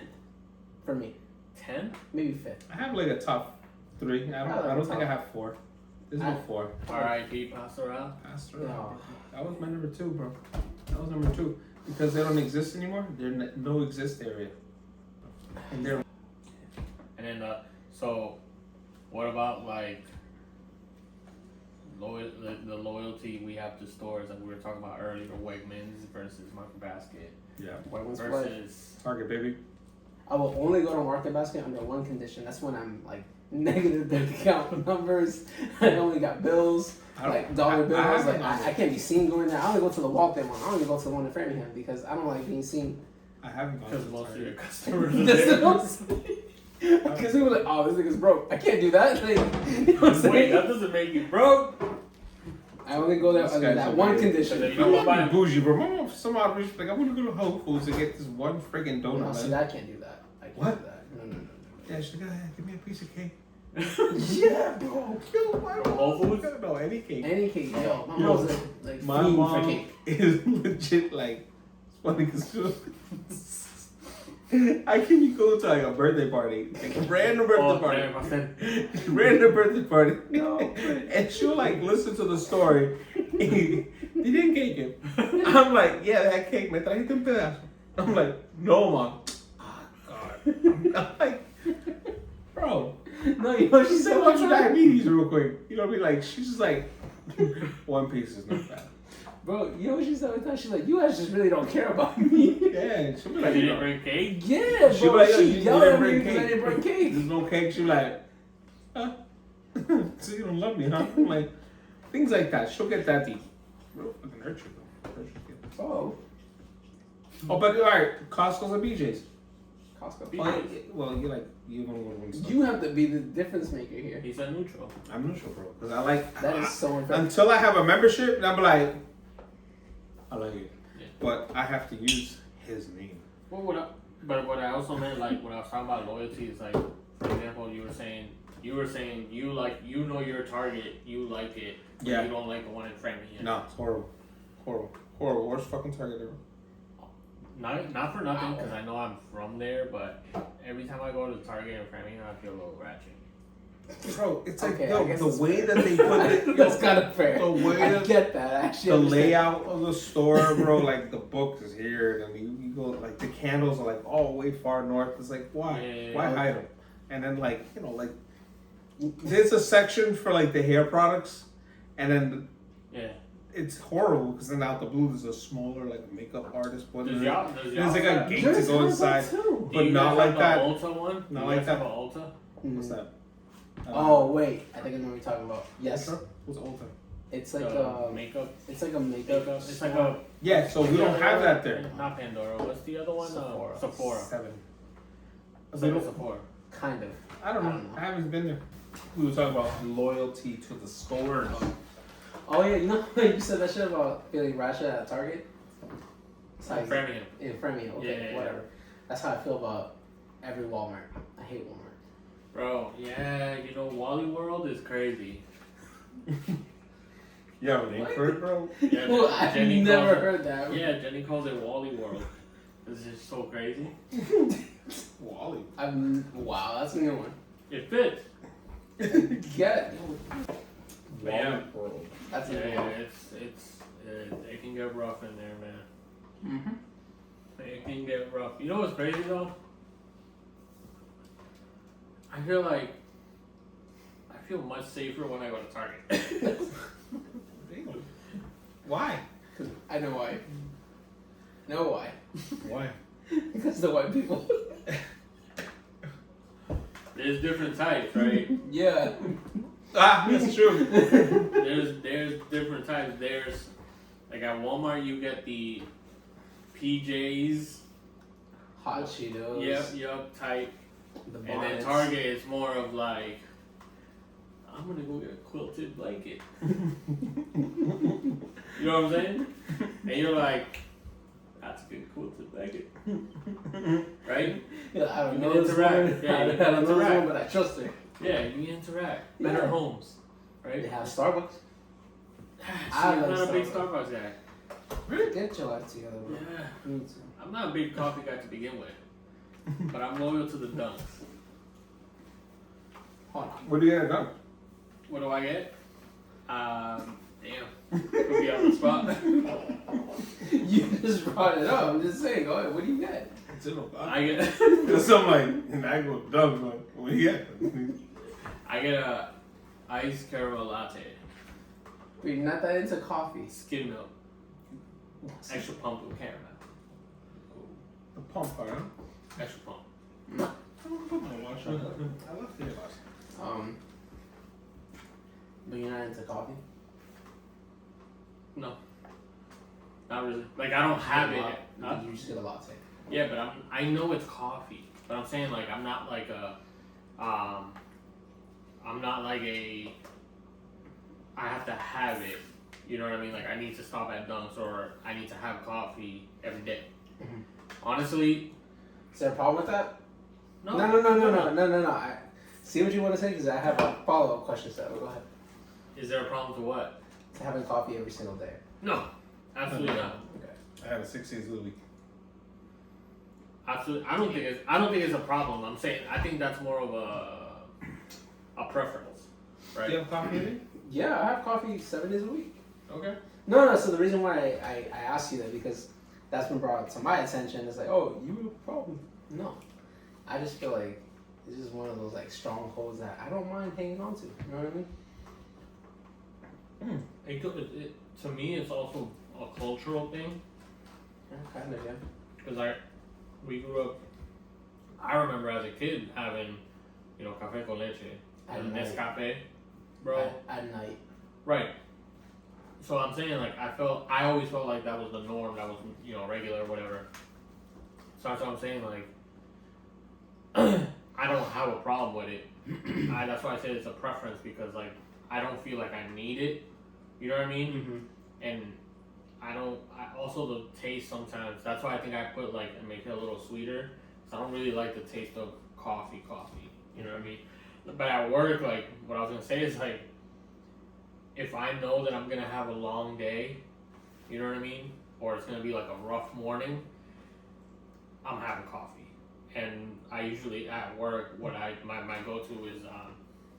[SPEAKER 3] for me,
[SPEAKER 1] 10?
[SPEAKER 3] maybe 5th.
[SPEAKER 2] I have like a top 3. I don't think I have 4. There's no 4.
[SPEAKER 1] R.I.P. Pastoral.
[SPEAKER 2] Pastor.
[SPEAKER 3] No.
[SPEAKER 2] That was my number 2, bro. That was number 2 because they don't exist anymore. They're no exist area. And they're
[SPEAKER 1] And then, so, what about like the loyalty we have to stores that we were talking about earlier, Wegmans versus Market Basket
[SPEAKER 3] Wegmans
[SPEAKER 1] versus
[SPEAKER 2] Target, baby.
[SPEAKER 3] I will only go to Market Basket under one condition. That's when I'm like negative bank account numbers. I only got bills, like dollar bills. I can't be seen going there. I only go to the Walton one. I don't even go to the one in Framingham because I don't like being seen.
[SPEAKER 2] I haven't gone
[SPEAKER 1] because
[SPEAKER 2] to
[SPEAKER 1] most of
[SPEAKER 2] Target.
[SPEAKER 1] your customers are
[SPEAKER 3] That's
[SPEAKER 1] there.
[SPEAKER 3] what I'm saying. Because he was like, "Oh, this nigga's broke. I can't do that." Like, you know what I'm
[SPEAKER 1] Wait,
[SPEAKER 3] saying?
[SPEAKER 1] that doesn't make you broke.
[SPEAKER 3] I only go there
[SPEAKER 2] This
[SPEAKER 3] under
[SPEAKER 2] guy's
[SPEAKER 3] that
[SPEAKER 2] so
[SPEAKER 3] one
[SPEAKER 2] weird.
[SPEAKER 3] condition.
[SPEAKER 1] You
[SPEAKER 2] I'm
[SPEAKER 1] know what,
[SPEAKER 2] not
[SPEAKER 1] man?
[SPEAKER 2] bougie, bro. My mom, for some odd reason, like, I want to go to Whole Foods to get this one freaking donut.
[SPEAKER 3] No, see,
[SPEAKER 2] man.
[SPEAKER 3] I can't do that. I can't
[SPEAKER 2] What?
[SPEAKER 3] do that. No.
[SPEAKER 2] Yeah, she's like, give me a piece of cake.
[SPEAKER 3] Yeah, bro.
[SPEAKER 2] Yo, why don't
[SPEAKER 1] Whole Foods?
[SPEAKER 2] No, any cake.
[SPEAKER 3] Any cake, yo. My
[SPEAKER 2] Yo,
[SPEAKER 3] mom's like
[SPEAKER 2] My
[SPEAKER 3] fiend for
[SPEAKER 2] mom
[SPEAKER 3] cake.
[SPEAKER 2] is legit like, it's funny because I can you go to like a birthday party, like a random birthday party,
[SPEAKER 1] damn, I said,
[SPEAKER 2] random birthday party,
[SPEAKER 3] No.
[SPEAKER 2] and she'll like listen to the story. They didn't cake it. I'm like, yeah, that cake, me trajiste un pedazo. I'm like, no, mom. Oh God. I'm like, bro.
[SPEAKER 3] No, you know, she
[SPEAKER 2] She
[SPEAKER 3] said,
[SPEAKER 2] said, what's your diabetes real quick? You know what I mean? Like, she's just like, one piece is not bad.
[SPEAKER 3] Bro, you know what she said one time? She's like, you guys just really don't care about me.
[SPEAKER 2] Yeah, she'll be
[SPEAKER 1] you
[SPEAKER 2] like,
[SPEAKER 1] didn't bring cake?
[SPEAKER 3] Yeah,
[SPEAKER 2] she'll be
[SPEAKER 3] bro.
[SPEAKER 2] like, yo,
[SPEAKER 3] She
[SPEAKER 2] you
[SPEAKER 3] yelled
[SPEAKER 2] didn't
[SPEAKER 3] at me
[SPEAKER 2] bring
[SPEAKER 3] because I didn't bring cake.
[SPEAKER 2] There's no cake. She'll be like, huh? So you don't love me, huh? I'm like, things like that. She'll get that deep. Real fucking hurt you, though. Hurt you, kid.
[SPEAKER 3] Oh.
[SPEAKER 2] Oh, but alright, Costco's and BJ's.
[SPEAKER 3] Costco.
[SPEAKER 2] Well, you're like, you don't want to win stuff.
[SPEAKER 3] You have to be the difference maker here.
[SPEAKER 1] He said neutral.
[SPEAKER 2] I'm neutral, bro. Because I like,
[SPEAKER 3] That is so unfair.
[SPEAKER 2] until I have a membership, and I'm like, I like it.
[SPEAKER 1] Yeah.
[SPEAKER 2] But I have to use his name.
[SPEAKER 1] Well, what I also meant, like, when I was talking about loyalty, is like, for example, you were saying You were saying you know your Target, you like it, but
[SPEAKER 2] Yeah.
[SPEAKER 1] you don't like the one in Framingham.
[SPEAKER 2] No, it's horrible. Worst fucking Target ever.
[SPEAKER 1] Not for nothing, because I know I'm from there, but every time I go to the Target in Framingham, I feel a little ratchet.
[SPEAKER 2] Bro, it's like,
[SPEAKER 3] Okay, I
[SPEAKER 2] yo,
[SPEAKER 3] guess
[SPEAKER 2] the
[SPEAKER 3] it's
[SPEAKER 2] way
[SPEAKER 3] fair.
[SPEAKER 2] that they put it,
[SPEAKER 3] That's kind of fair.
[SPEAKER 2] the way
[SPEAKER 3] I
[SPEAKER 2] that
[SPEAKER 3] get that. I actually
[SPEAKER 2] the
[SPEAKER 3] understand.
[SPEAKER 2] layout of the store, bro, like the book is here, and you go, like the candles are like all way far north. It's like, why?
[SPEAKER 1] Yeah.
[SPEAKER 2] Why hide them? And then like, you know, like there's a section for like the hair products, and then
[SPEAKER 1] Yeah.
[SPEAKER 2] it's horrible because then out the blue there's a smaller like makeup artist one.
[SPEAKER 1] Does
[SPEAKER 2] There's
[SPEAKER 1] y'all
[SPEAKER 2] like a gate to
[SPEAKER 3] Yours
[SPEAKER 2] go
[SPEAKER 3] has that
[SPEAKER 2] inside,
[SPEAKER 3] too.
[SPEAKER 2] but
[SPEAKER 1] Do you
[SPEAKER 2] not
[SPEAKER 1] guys
[SPEAKER 2] like
[SPEAKER 1] have
[SPEAKER 2] that.
[SPEAKER 1] The Ulta one?
[SPEAKER 2] Not
[SPEAKER 1] Do
[SPEAKER 2] like
[SPEAKER 1] you guys
[SPEAKER 2] that.
[SPEAKER 1] have an Ulta?
[SPEAKER 2] What's that?
[SPEAKER 3] Oh wait, I think I know what you're talking about. Yes,
[SPEAKER 2] What's Ulta?
[SPEAKER 3] it's like
[SPEAKER 1] Makeup.
[SPEAKER 3] it's like a makeup.
[SPEAKER 1] It's like a.
[SPEAKER 2] Yeah, so we don't have that there.
[SPEAKER 1] Not Pandora. What's the other one? Sephora.
[SPEAKER 2] 7.
[SPEAKER 1] It's like a Sephora.
[SPEAKER 3] Kind of.
[SPEAKER 2] I don't know. I haven't been there. We were talking about loyalty to the stores.
[SPEAKER 3] Oh yeah, you know you said that shit about feeling ratchet at Target. It's
[SPEAKER 1] In
[SPEAKER 3] like
[SPEAKER 1] Framingham.
[SPEAKER 3] in Framingham. Okay,
[SPEAKER 1] Yeah.
[SPEAKER 3] whatever. That's how I feel about every Walmart. I hate Walmart.
[SPEAKER 1] Bro, yeah, you know, Wally World is crazy.
[SPEAKER 2] You have a name for it, bro?
[SPEAKER 1] Yeah,
[SPEAKER 3] Well, I've
[SPEAKER 1] Jenny
[SPEAKER 3] never
[SPEAKER 1] calls it-
[SPEAKER 3] heard that.
[SPEAKER 1] Yeah, Jenny calls it Wally World. It's just so crazy.
[SPEAKER 2] Wally.
[SPEAKER 3] Wow, that's a new one.
[SPEAKER 1] It fits.
[SPEAKER 3] Get it.
[SPEAKER 1] But yeah,
[SPEAKER 2] World.
[SPEAKER 3] That's a
[SPEAKER 1] yeah,
[SPEAKER 3] new
[SPEAKER 1] yeah,
[SPEAKER 3] one.
[SPEAKER 1] it can get rough in there, man.
[SPEAKER 3] Mm-hmm.
[SPEAKER 1] It can get rough. You know what's crazy though? I feel much safer when I go to Target.
[SPEAKER 2] Why?
[SPEAKER 3] I know why. Know why?
[SPEAKER 2] Why?
[SPEAKER 3] Because the white people.
[SPEAKER 1] There's different types, right?
[SPEAKER 3] Yeah.
[SPEAKER 2] Ah, that's true.
[SPEAKER 1] There's different types. There's like at Walmart you get the PJs.
[SPEAKER 3] Hot Cheetos.
[SPEAKER 1] Yep, type.
[SPEAKER 3] The
[SPEAKER 1] And then
[SPEAKER 3] bonnets.
[SPEAKER 1] Target is more of like, I'm gonna go get a quilted blanket. You know what I'm saying? And you're like, that's a good quilted blanket. Right?
[SPEAKER 3] Yeah, I don't
[SPEAKER 1] You
[SPEAKER 3] know
[SPEAKER 1] can
[SPEAKER 3] this
[SPEAKER 1] interact.
[SPEAKER 3] one.
[SPEAKER 1] Yeah,
[SPEAKER 3] I
[SPEAKER 1] you
[SPEAKER 3] don't
[SPEAKER 1] can
[SPEAKER 3] know this
[SPEAKER 1] interact.
[SPEAKER 3] one, but I trust her.
[SPEAKER 1] Yeah, you can interact. Better
[SPEAKER 3] Yeah.
[SPEAKER 1] homes.
[SPEAKER 3] They
[SPEAKER 1] Right?
[SPEAKER 3] have Starbucks.
[SPEAKER 1] See,
[SPEAKER 3] I
[SPEAKER 1] I'm
[SPEAKER 3] like
[SPEAKER 1] not a big
[SPEAKER 3] Starbucks.
[SPEAKER 1] Starbucks guy.
[SPEAKER 3] Get your life together, bro.
[SPEAKER 1] Yeah.
[SPEAKER 3] Me too.
[SPEAKER 1] I'm not a big coffee guy to begin with. But I'm loyal to the dunks.
[SPEAKER 3] Hold on.
[SPEAKER 2] What do you have done?
[SPEAKER 1] What do I get? Damn. Put me on the spot.
[SPEAKER 3] You just brought it up. I'm just saying. Go ahead. What do you get?
[SPEAKER 2] It's in a
[SPEAKER 1] I get
[SPEAKER 2] So I'm like, and I go dumb, like, what do you get?
[SPEAKER 1] I get a iced caramel latte.
[SPEAKER 3] But you're not that into coffee.
[SPEAKER 1] Skim milk. Extra pump with caramel.
[SPEAKER 2] The pump part, huh?
[SPEAKER 1] Extra pump.
[SPEAKER 2] I love the last.
[SPEAKER 3] But you're not into coffee?
[SPEAKER 1] No. Not really. Like I don't have it. Huh?
[SPEAKER 3] You just get a latte.
[SPEAKER 1] Yeah, but I know it's coffee. But I'm saying like I'm not like a I'm not like a I have to have it. You know what I mean? Like I need to stop at Dunks or I need to have coffee every day.
[SPEAKER 3] Mhm.
[SPEAKER 1] Honestly,
[SPEAKER 3] Is there a problem with that?
[SPEAKER 1] no.
[SPEAKER 3] No. I see what you want to say because I have a follow-up question. So go ahead.
[SPEAKER 1] Is there a problem to what?
[SPEAKER 3] To having coffee every single day.
[SPEAKER 1] No. Absolutely not.
[SPEAKER 3] Okay.
[SPEAKER 2] I have a 6 days of the week.
[SPEAKER 1] Absolutely. I don't think it's a problem. I'm saying I think that's more of a preference. Right?
[SPEAKER 2] Do you have coffee in it?
[SPEAKER 3] Yeah, I have coffee 7 days a week.
[SPEAKER 1] Okay.
[SPEAKER 3] No. So the reason why I asked you that because that's been brought to my attention. It's like, oh, you have a problem. No, I just feel like it's just one of those like strongholds that I don't mind hanging on to. You know what I mean?
[SPEAKER 1] To me, it's also a cultural thing.
[SPEAKER 3] Yeah, kind of, yeah.
[SPEAKER 1] Because we grew up. I remember as a kid having, café con leche,
[SPEAKER 3] At
[SPEAKER 1] and
[SPEAKER 3] night.
[SPEAKER 1] Nescafe, bro.
[SPEAKER 3] At night.
[SPEAKER 1] Right. So I'm saying like I always felt like that was the norm. That was regular or whatever. So that's what I'm saying like. I don't have a problem with it. That's why I said it's a preference because like I don't feel like I need it. You know what I mean?
[SPEAKER 3] Mm-hmm.
[SPEAKER 1] And I also the taste sometimes. That's why I think I put and make it a little sweeter. So I don't really like the taste of coffee. You know what I mean? But at work, like, what I was gonna say is like, if I know that I'm gonna have a long day, you know what I mean, or it's gonna be like a rough morning, I'm having coffee. And I usually at work, my go to is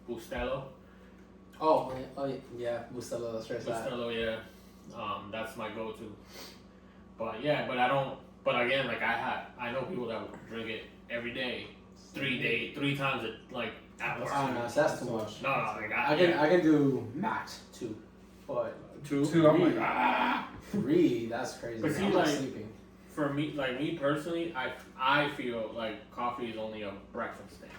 [SPEAKER 1] Bustelo.
[SPEAKER 3] Oh yeah, Bustelo, that's right.
[SPEAKER 1] Bustelo, yeah. That's my go to. But yeah, but I don't. But again, like I know people that will drink it every day, 3 times like at work.
[SPEAKER 3] Oh no, that's too much.
[SPEAKER 1] No, like
[SPEAKER 3] I can do max 2, but
[SPEAKER 2] 2, I'm like
[SPEAKER 3] 3, that's crazy.
[SPEAKER 1] But see,
[SPEAKER 3] I'm
[SPEAKER 1] like,
[SPEAKER 3] sleeping.
[SPEAKER 1] For me, like me personally, I feel like coffee is only a breakfast thing.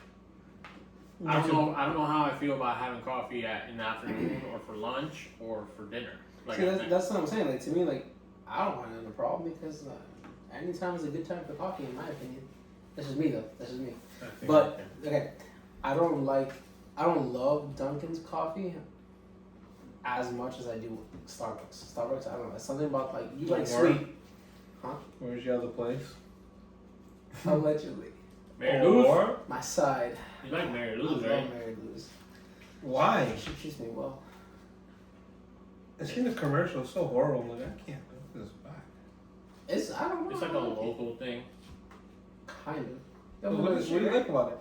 [SPEAKER 1] I don't know how I feel about having coffee in the afternoon or for lunch or for dinner. Like
[SPEAKER 3] see, that's what I'm saying. Like to me, like I don't find it a problem because anytime is a good time for coffee, in my opinion. That's just me though. That's just me. But okay, I don't love Dunkin's coffee as much as I do Starbucks. Starbucks, I don't know. There's something about like you like sweet. Huh?
[SPEAKER 2] Where's your other place?
[SPEAKER 3] Allegedly.
[SPEAKER 1] Mary Lou's?
[SPEAKER 2] Or
[SPEAKER 3] My side.
[SPEAKER 1] You like Mary
[SPEAKER 3] I
[SPEAKER 1] Lou's,
[SPEAKER 3] love
[SPEAKER 1] right?
[SPEAKER 3] Mary Lou's.
[SPEAKER 2] why?
[SPEAKER 3] She treats me well.
[SPEAKER 2] I seen the commercial. So horrible. I'm like, I can't do this back.
[SPEAKER 3] I don't know.
[SPEAKER 1] It's like a local thing.
[SPEAKER 3] Kind of.
[SPEAKER 2] What do you like about it?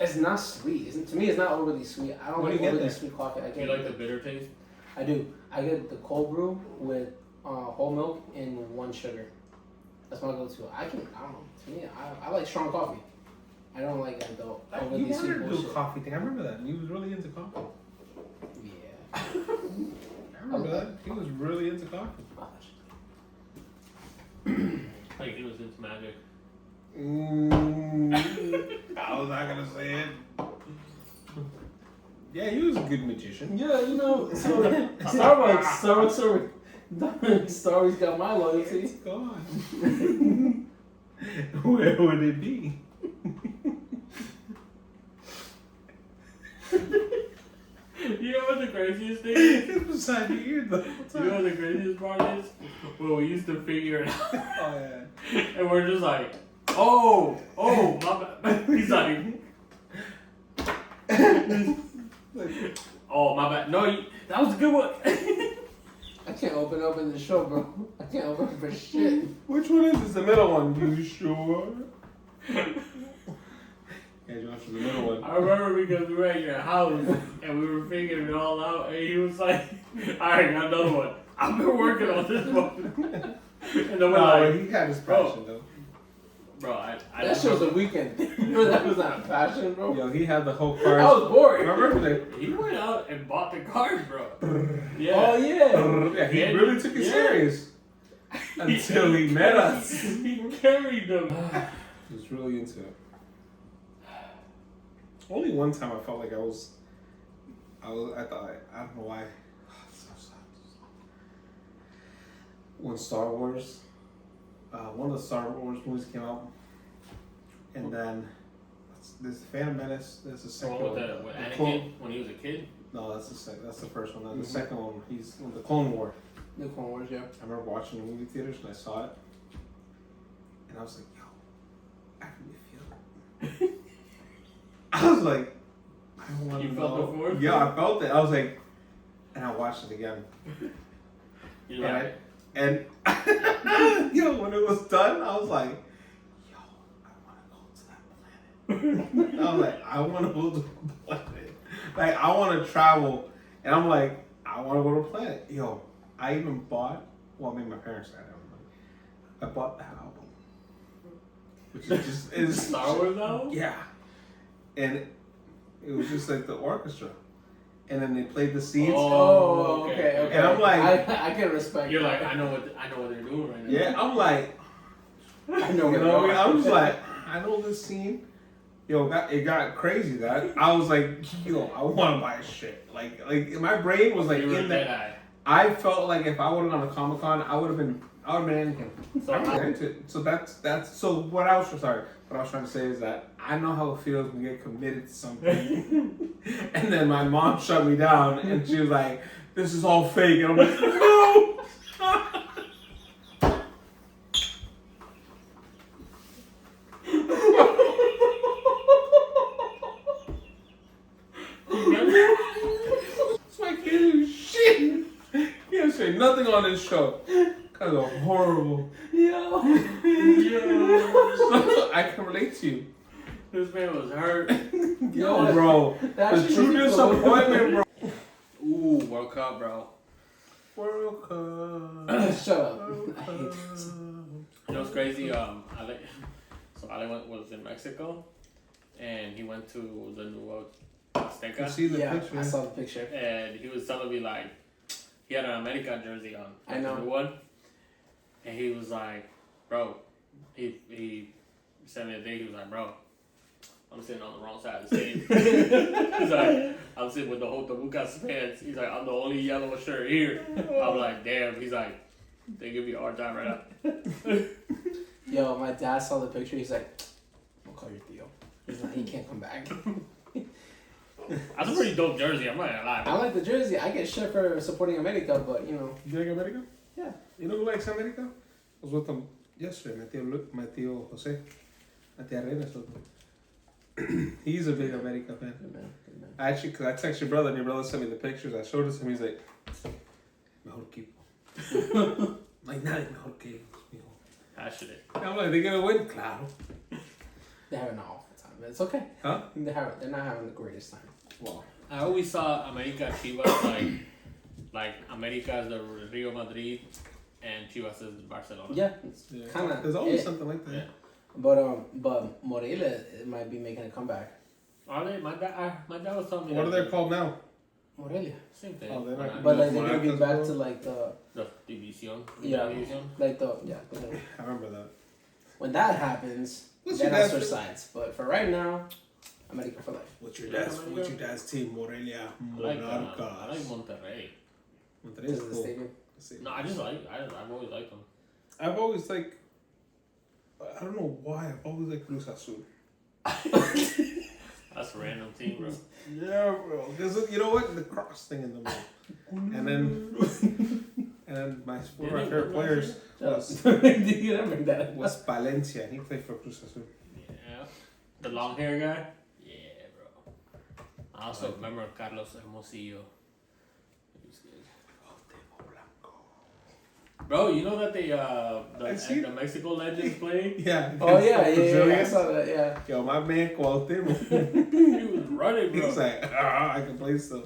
[SPEAKER 3] It's not sweet. To me, it's not overly sweet. I don't
[SPEAKER 2] What do
[SPEAKER 3] like
[SPEAKER 2] you get
[SPEAKER 3] overly
[SPEAKER 2] there?
[SPEAKER 3] sweet coffee. I
[SPEAKER 1] Do
[SPEAKER 3] get
[SPEAKER 1] you like the bitter taste?
[SPEAKER 3] I do. I get the cold brew with whole milk and 1 sugar. That's my go-to. I don't know. To me, I like strong coffee. I don't like the
[SPEAKER 2] You
[SPEAKER 3] overly sweet
[SPEAKER 2] wanted to do a
[SPEAKER 3] bullshit.
[SPEAKER 2] coffee thing. I remember that. He was really into coffee.
[SPEAKER 3] Yeah.
[SPEAKER 2] I remember that. He was really into coffee.
[SPEAKER 1] Like he was into magic.
[SPEAKER 2] I was not gonna say it. Yeah, he was a good magician.
[SPEAKER 3] Yeah, you know, so Starbucks got my loyalty.
[SPEAKER 2] It's gone. Where would it be?
[SPEAKER 1] You know what the craziest thing is?
[SPEAKER 2] It's beside your ear the whole
[SPEAKER 1] You know
[SPEAKER 2] time.
[SPEAKER 1] what the craziest part is? Well, we used to figure it out.
[SPEAKER 2] Oh yeah.
[SPEAKER 1] And we're just like, oh, my bad. He's like, oh, my bad. No, that was a good one.
[SPEAKER 3] I can't open up in the show, bro. I can't open up for shit.
[SPEAKER 2] Which one is this? The middle one. You sure? Yeah, Josh was the middle one.
[SPEAKER 1] I remember because we were at your house and we were figuring it all out, and he was like, all right, got another one. I've been working on this one. And then we're like,
[SPEAKER 2] he had his passion though.
[SPEAKER 1] bro, I
[SPEAKER 3] That show's a weekend thing. That was not a passion, bro.
[SPEAKER 2] Yo, he had the whole card.
[SPEAKER 3] I was bored.
[SPEAKER 2] Remember that?
[SPEAKER 1] He went out and bought the cars, bro. Yeah.
[SPEAKER 3] Oh yeah.
[SPEAKER 2] Yeah, he
[SPEAKER 1] Yeah,
[SPEAKER 2] really took it
[SPEAKER 1] yeah.
[SPEAKER 2] serious. Until he met us.
[SPEAKER 1] He carried them.
[SPEAKER 2] He was really into it. Only one time I felt like I thought, I don't know why. So sad. When Star Wars, one of the Star Wars movies came out, and then there's the Phantom Menace. There's the second one.
[SPEAKER 1] With Anakin when he was a kid.
[SPEAKER 2] No, that's the second. That's the first one. Then the second one, he's in the Clone War.
[SPEAKER 3] The Clone Wars, yeah.
[SPEAKER 2] I remember watching the movie theaters and I saw it, and I was like, "Yo, I can feel it." I was like, "I don't want to
[SPEAKER 1] You
[SPEAKER 2] know."
[SPEAKER 1] felt the force?
[SPEAKER 2] Yeah, I felt it. I was like, and I watched it again,
[SPEAKER 1] You're
[SPEAKER 2] and
[SPEAKER 1] like,
[SPEAKER 2] yo, when it was done, I was like, "Yo, I want to go to that planet." I was like, "I want to go to a planet. Like, I want to travel," and I'm like, "I want to go to a planet." Yo, I even bought. Well, I mean, my parents had it. I bought the album, which is just is
[SPEAKER 1] Star Wars album?
[SPEAKER 2] Yeah, and it was just like the orchestra, and then they played the scenes.
[SPEAKER 3] Oh, okay.
[SPEAKER 2] And I'm like,
[SPEAKER 3] I can respect.
[SPEAKER 1] You're
[SPEAKER 3] that.
[SPEAKER 1] like, I know what they're doing right now.
[SPEAKER 2] Yeah, I'm like,
[SPEAKER 3] I know.
[SPEAKER 2] you know, I was like, I know this scene. Yo, it got crazy. That I was like, yo, I want to buy a shit. Like my brain was like
[SPEAKER 1] You were
[SPEAKER 2] in that.
[SPEAKER 1] Jedi.
[SPEAKER 2] I felt like if I would have gone to Comic-Con, I would have been Anakin.
[SPEAKER 1] So
[SPEAKER 2] I'm not into it. So that's so what I was trying to say is that I know how it feels when you get committed to something. And then my mom shut me down and she was like, "This is all fake," and I'm like, "No." say nothing on this show. Kind of horrible.
[SPEAKER 3] Yo.
[SPEAKER 2] I can relate to you.
[SPEAKER 1] This man was hurt.
[SPEAKER 2] Yo, bro. The true disappointment, bro.
[SPEAKER 1] Ooh, World Cup, bro.
[SPEAKER 2] World Cup.
[SPEAKER 3] Shut up. I hate this.
[SPEAKER 1] You know what's crazy? Ale was in Mexico, and he went to the Novoa Azteca.
[SPEAKER 2] You see the
[SPEAKER 3] Yeah,
[SPEAKER 2] picture?
[SPEAKER 3] I saw the picture.
[SPEAKER 1] And he was telling me like he had an America jersey on.
[SPEAKER 3] I know.
[SPEAKER 1] The new one. And he was like, bro, he sent me a day, he was like, bro, I'm sitting on the wrong side of the stage. He's like, I'm sitting with the whole Tabucas fans. He's like, I'm the only yellow shirt here. I'm like, damn. He's like, they give you a hard time right now.
[SPEAKER 3] Yo, my dad saw the picture. He's like, I'll call your Theo. He's like, he can't come back.
[SPEAKER 1] That's a pretty dope jersey, I'm not gonna lie.
[SPEAKER 3] I like the jersey. I get shit for supporting America, but you know.
[SPEAKER 2] You like America?
[SPEAKER 3] Yeah.
[SPEAKER 2] You know who likes America? I was with them yesterday, my tío Jose. My tía Reina. He's a big America fan.
[SPEAKER 3] Good man, good man.
[SPEAKER 2] Actually, because I texted your brother and your brother sent me the pictures. I showed it to him. He's like, mejor equipo. Like, nada mejor que ellos, mijo.
[SPEAKER 1] Passionate.
[SPEAKER 2] I'm like, they're going to win? Claro.
[SPEAKER 3] They're having an awful time, but it's okay.
[SPEAKER 2] Huh?
[SPEAKER 3] They're not having the greatest time.
[SPEAKER 2] Well,
[SPEAKER 1] I always saw America Chivas like America is the Rio Madrid and Chivas is Barcelona.
[SPEAKER 3] Yeah, it's
[SPEAKER 2] yeah.
[SPEAKER 3] kind of.
[SPEAKER 2] There's always something like that.
[SPEAKER 1] Yeah.
[SPEAKER 3] But Morelia might be making a comeback.
[SPEAKER 1] Are they? My dad was telling me.
[SPEAKER 2] What are
[SPEAKER 1] that
[SPEAKER 2] they called now?
[SPEAKER 3] Morelia.
[SPEAKER 1] Same thing.
[SPEAKER 2] Oh, they're not-
[SPEAKER 3] But like they're gonna be
[SPEAKER 2] Monarcas,
[SPEAKER 3] back
[SPEAKER 2] bro.
[SPEAKER 3] to like the
[SPEAKER 1] Division.
[SPEAKER 3] Yeah.
[SPEAKER 1] Division.
[SPEAKER 3] like the
[SPEAKER 2] I remember that.
[SPEAKER 3] when that happens,
[SPEAKER 2] What's
[SPEAKER 3] then
[SPEAKER 2] your
[SPEAKER 3] I'll
[SPEAKER 2] dad's
[SPEAKER 3] switch
[SPEAKER 2] favorite?
[SPEAKER 3] sides. But for right now, America for life.
[SPEAKER 2] What's
[SPEAKER 1] your dad's
[SPEAKER 2] team? Morelia.
[SPEAKER 1] I like Monterrey.
[SPEAKER 2] Monterrey
[SPEAKER 3] This
[SPEAKER 2] is
[SPEAKER 3] is the
[SPEAKER 2] cool.
[SPEAKER 3] stadium.
[SPEAKER 1] No, I've always liked them.
[SPEAKER 2] I've always like, I don't know why, I've always liked Cruz Azul.
[SPEAKER 1] That's a random team, bro.
[SPEAKER 2] Yeah, bro. Because you know what? The cross thing in the middle. And then one of my favorite players was
[SPEAKER 3] Did you ever bring that up?
[SPEAKER 2] Valencia. He played for Cruz Azul.
[SPEAKER 1] Yeah. The long hair guy? Yeah, bro. I also remember Carlos Hermosillo. He was good. Bro, you know that the Mexico Legends played?
[SPEAKER 2] Yeah.
[SPEAKER 3] Oh
[SPEAKER 2] against
[SPEAKER 3] yeah,
[SPEAKER 2] the
[SPEAKER 3] I
[SPEAKER 2] Brazilians.
[SPEAKER 3] saw that. Yeah.
[SPEAKER 2] Yo, my man Cuauhtemoc.
[SPEAKER 1] He was running,
[SPEAKER 2] He
[SPEAKER 1] bro.
[SPEAKER 2] was like, I can play still.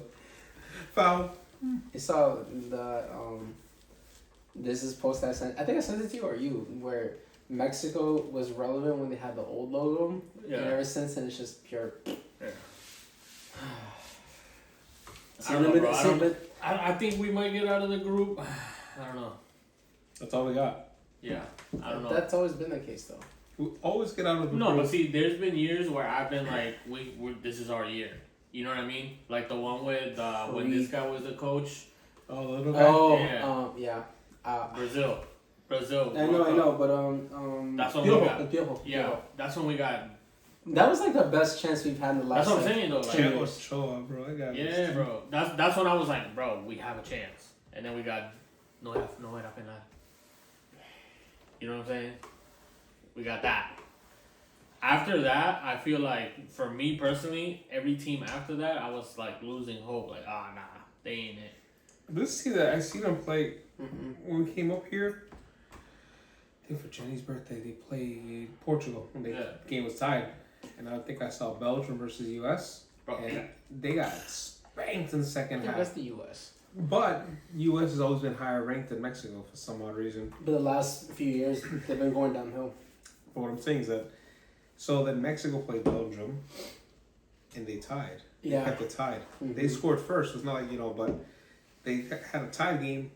[SPEAKER 2] Foul.
[SPEAKER 3] I saw the this is post I sent. I think I sent it to you or you, where Mexico was relevant when they had the old logo,
[SPEAKER 1] Yeah.
[SPEAKER 3] and ever since then it's just pure.
[SPEAKER 1] Yeah.
[SPEAKER 3] It's
[SPEAKER 1] I don't know, bro.
[SPEAKER 3] limited.
[SPEAKER 1] I think we might get out of the group. I don't know.
[SPEAKER 2] That's all we got.
[SPEAKER 1] Yeah, I don't know.
[SPEAKER 3] That's always been the case though.
[SPEAKER 2] We always get out of the
[SPEAKER 1] No,
[SPEAKER 2] group.
[SPEAKER 1] but see, there's been years where I've been like, this is our year. You know what I mean? Like the one with when this guy was the coach.
[SPEAKER 2] Oh, the little guy.
[SPEAKER 3] Oh,
[SPEAKER 1] Yeah.
[SPEAKER 3] yeah.
[SPEAKER 1] Brazil.
[SPEAKER 3] I know, but
[SPEAKER 1] That's what we
[SPEAKER 3] Piojo,
[SPEAKER 1] got.
[SPEAKER 3] Piojo.
[SPEAKER 1] Yeah, that's when we got.
[SPEAKER 3] That was like the best chance we've had in the last.
[SPEAKER 1] That's what I'm
[SPEAKER 3] like,
[SPEAKER 1] saying though.
[SPEAKER 3] Ten
[SPEAKER 1] Like,
[SPEAKER 3] years.
[SPEAKER 2] Ochoa, bro. I got
[SPEAKER 1] yeah, bro. That's when I was like, bro, we have a chance. And then we got no era penal. You know what I'm saying? We got that. After that, I feel like for me personally, every team after that, I was like losing hope. Like, nah, they ain't it.
[SPEAKER 2] Let's see that. I seen them play
[SPEAKER 3] Mm-mm.
[SPEAKER 2] when we came up here. I think for Jenny's birthday, they played Portugal when the game was tied. And I think I saw Belgium versus US.
[SPEAKER 1] Bro,
[SPEAKER 2] And they got spanked in the
[SPEAKER 3] I
[SPEAKER 2] second
[SPEAKER 3] think
[SPEAKER 2] half.
[SPEAKER 3] that's the U.S.
[SPEAKER 2] But US has always been higher ranked than Mexico for some odd reason.
[SPEAKER 3] But the last few years, they've been going downhill.
[SPEAKER 2] But what I'm saying is that, so then Mexico played Belgium, and they tied.
[SPEAKER 3] Yeah.
[SPEAKER 2] They kept it tied.
[SPEAKER 3] Mhm.
[SPEAKER 2] They scored first. It's not like, but they had a tie game.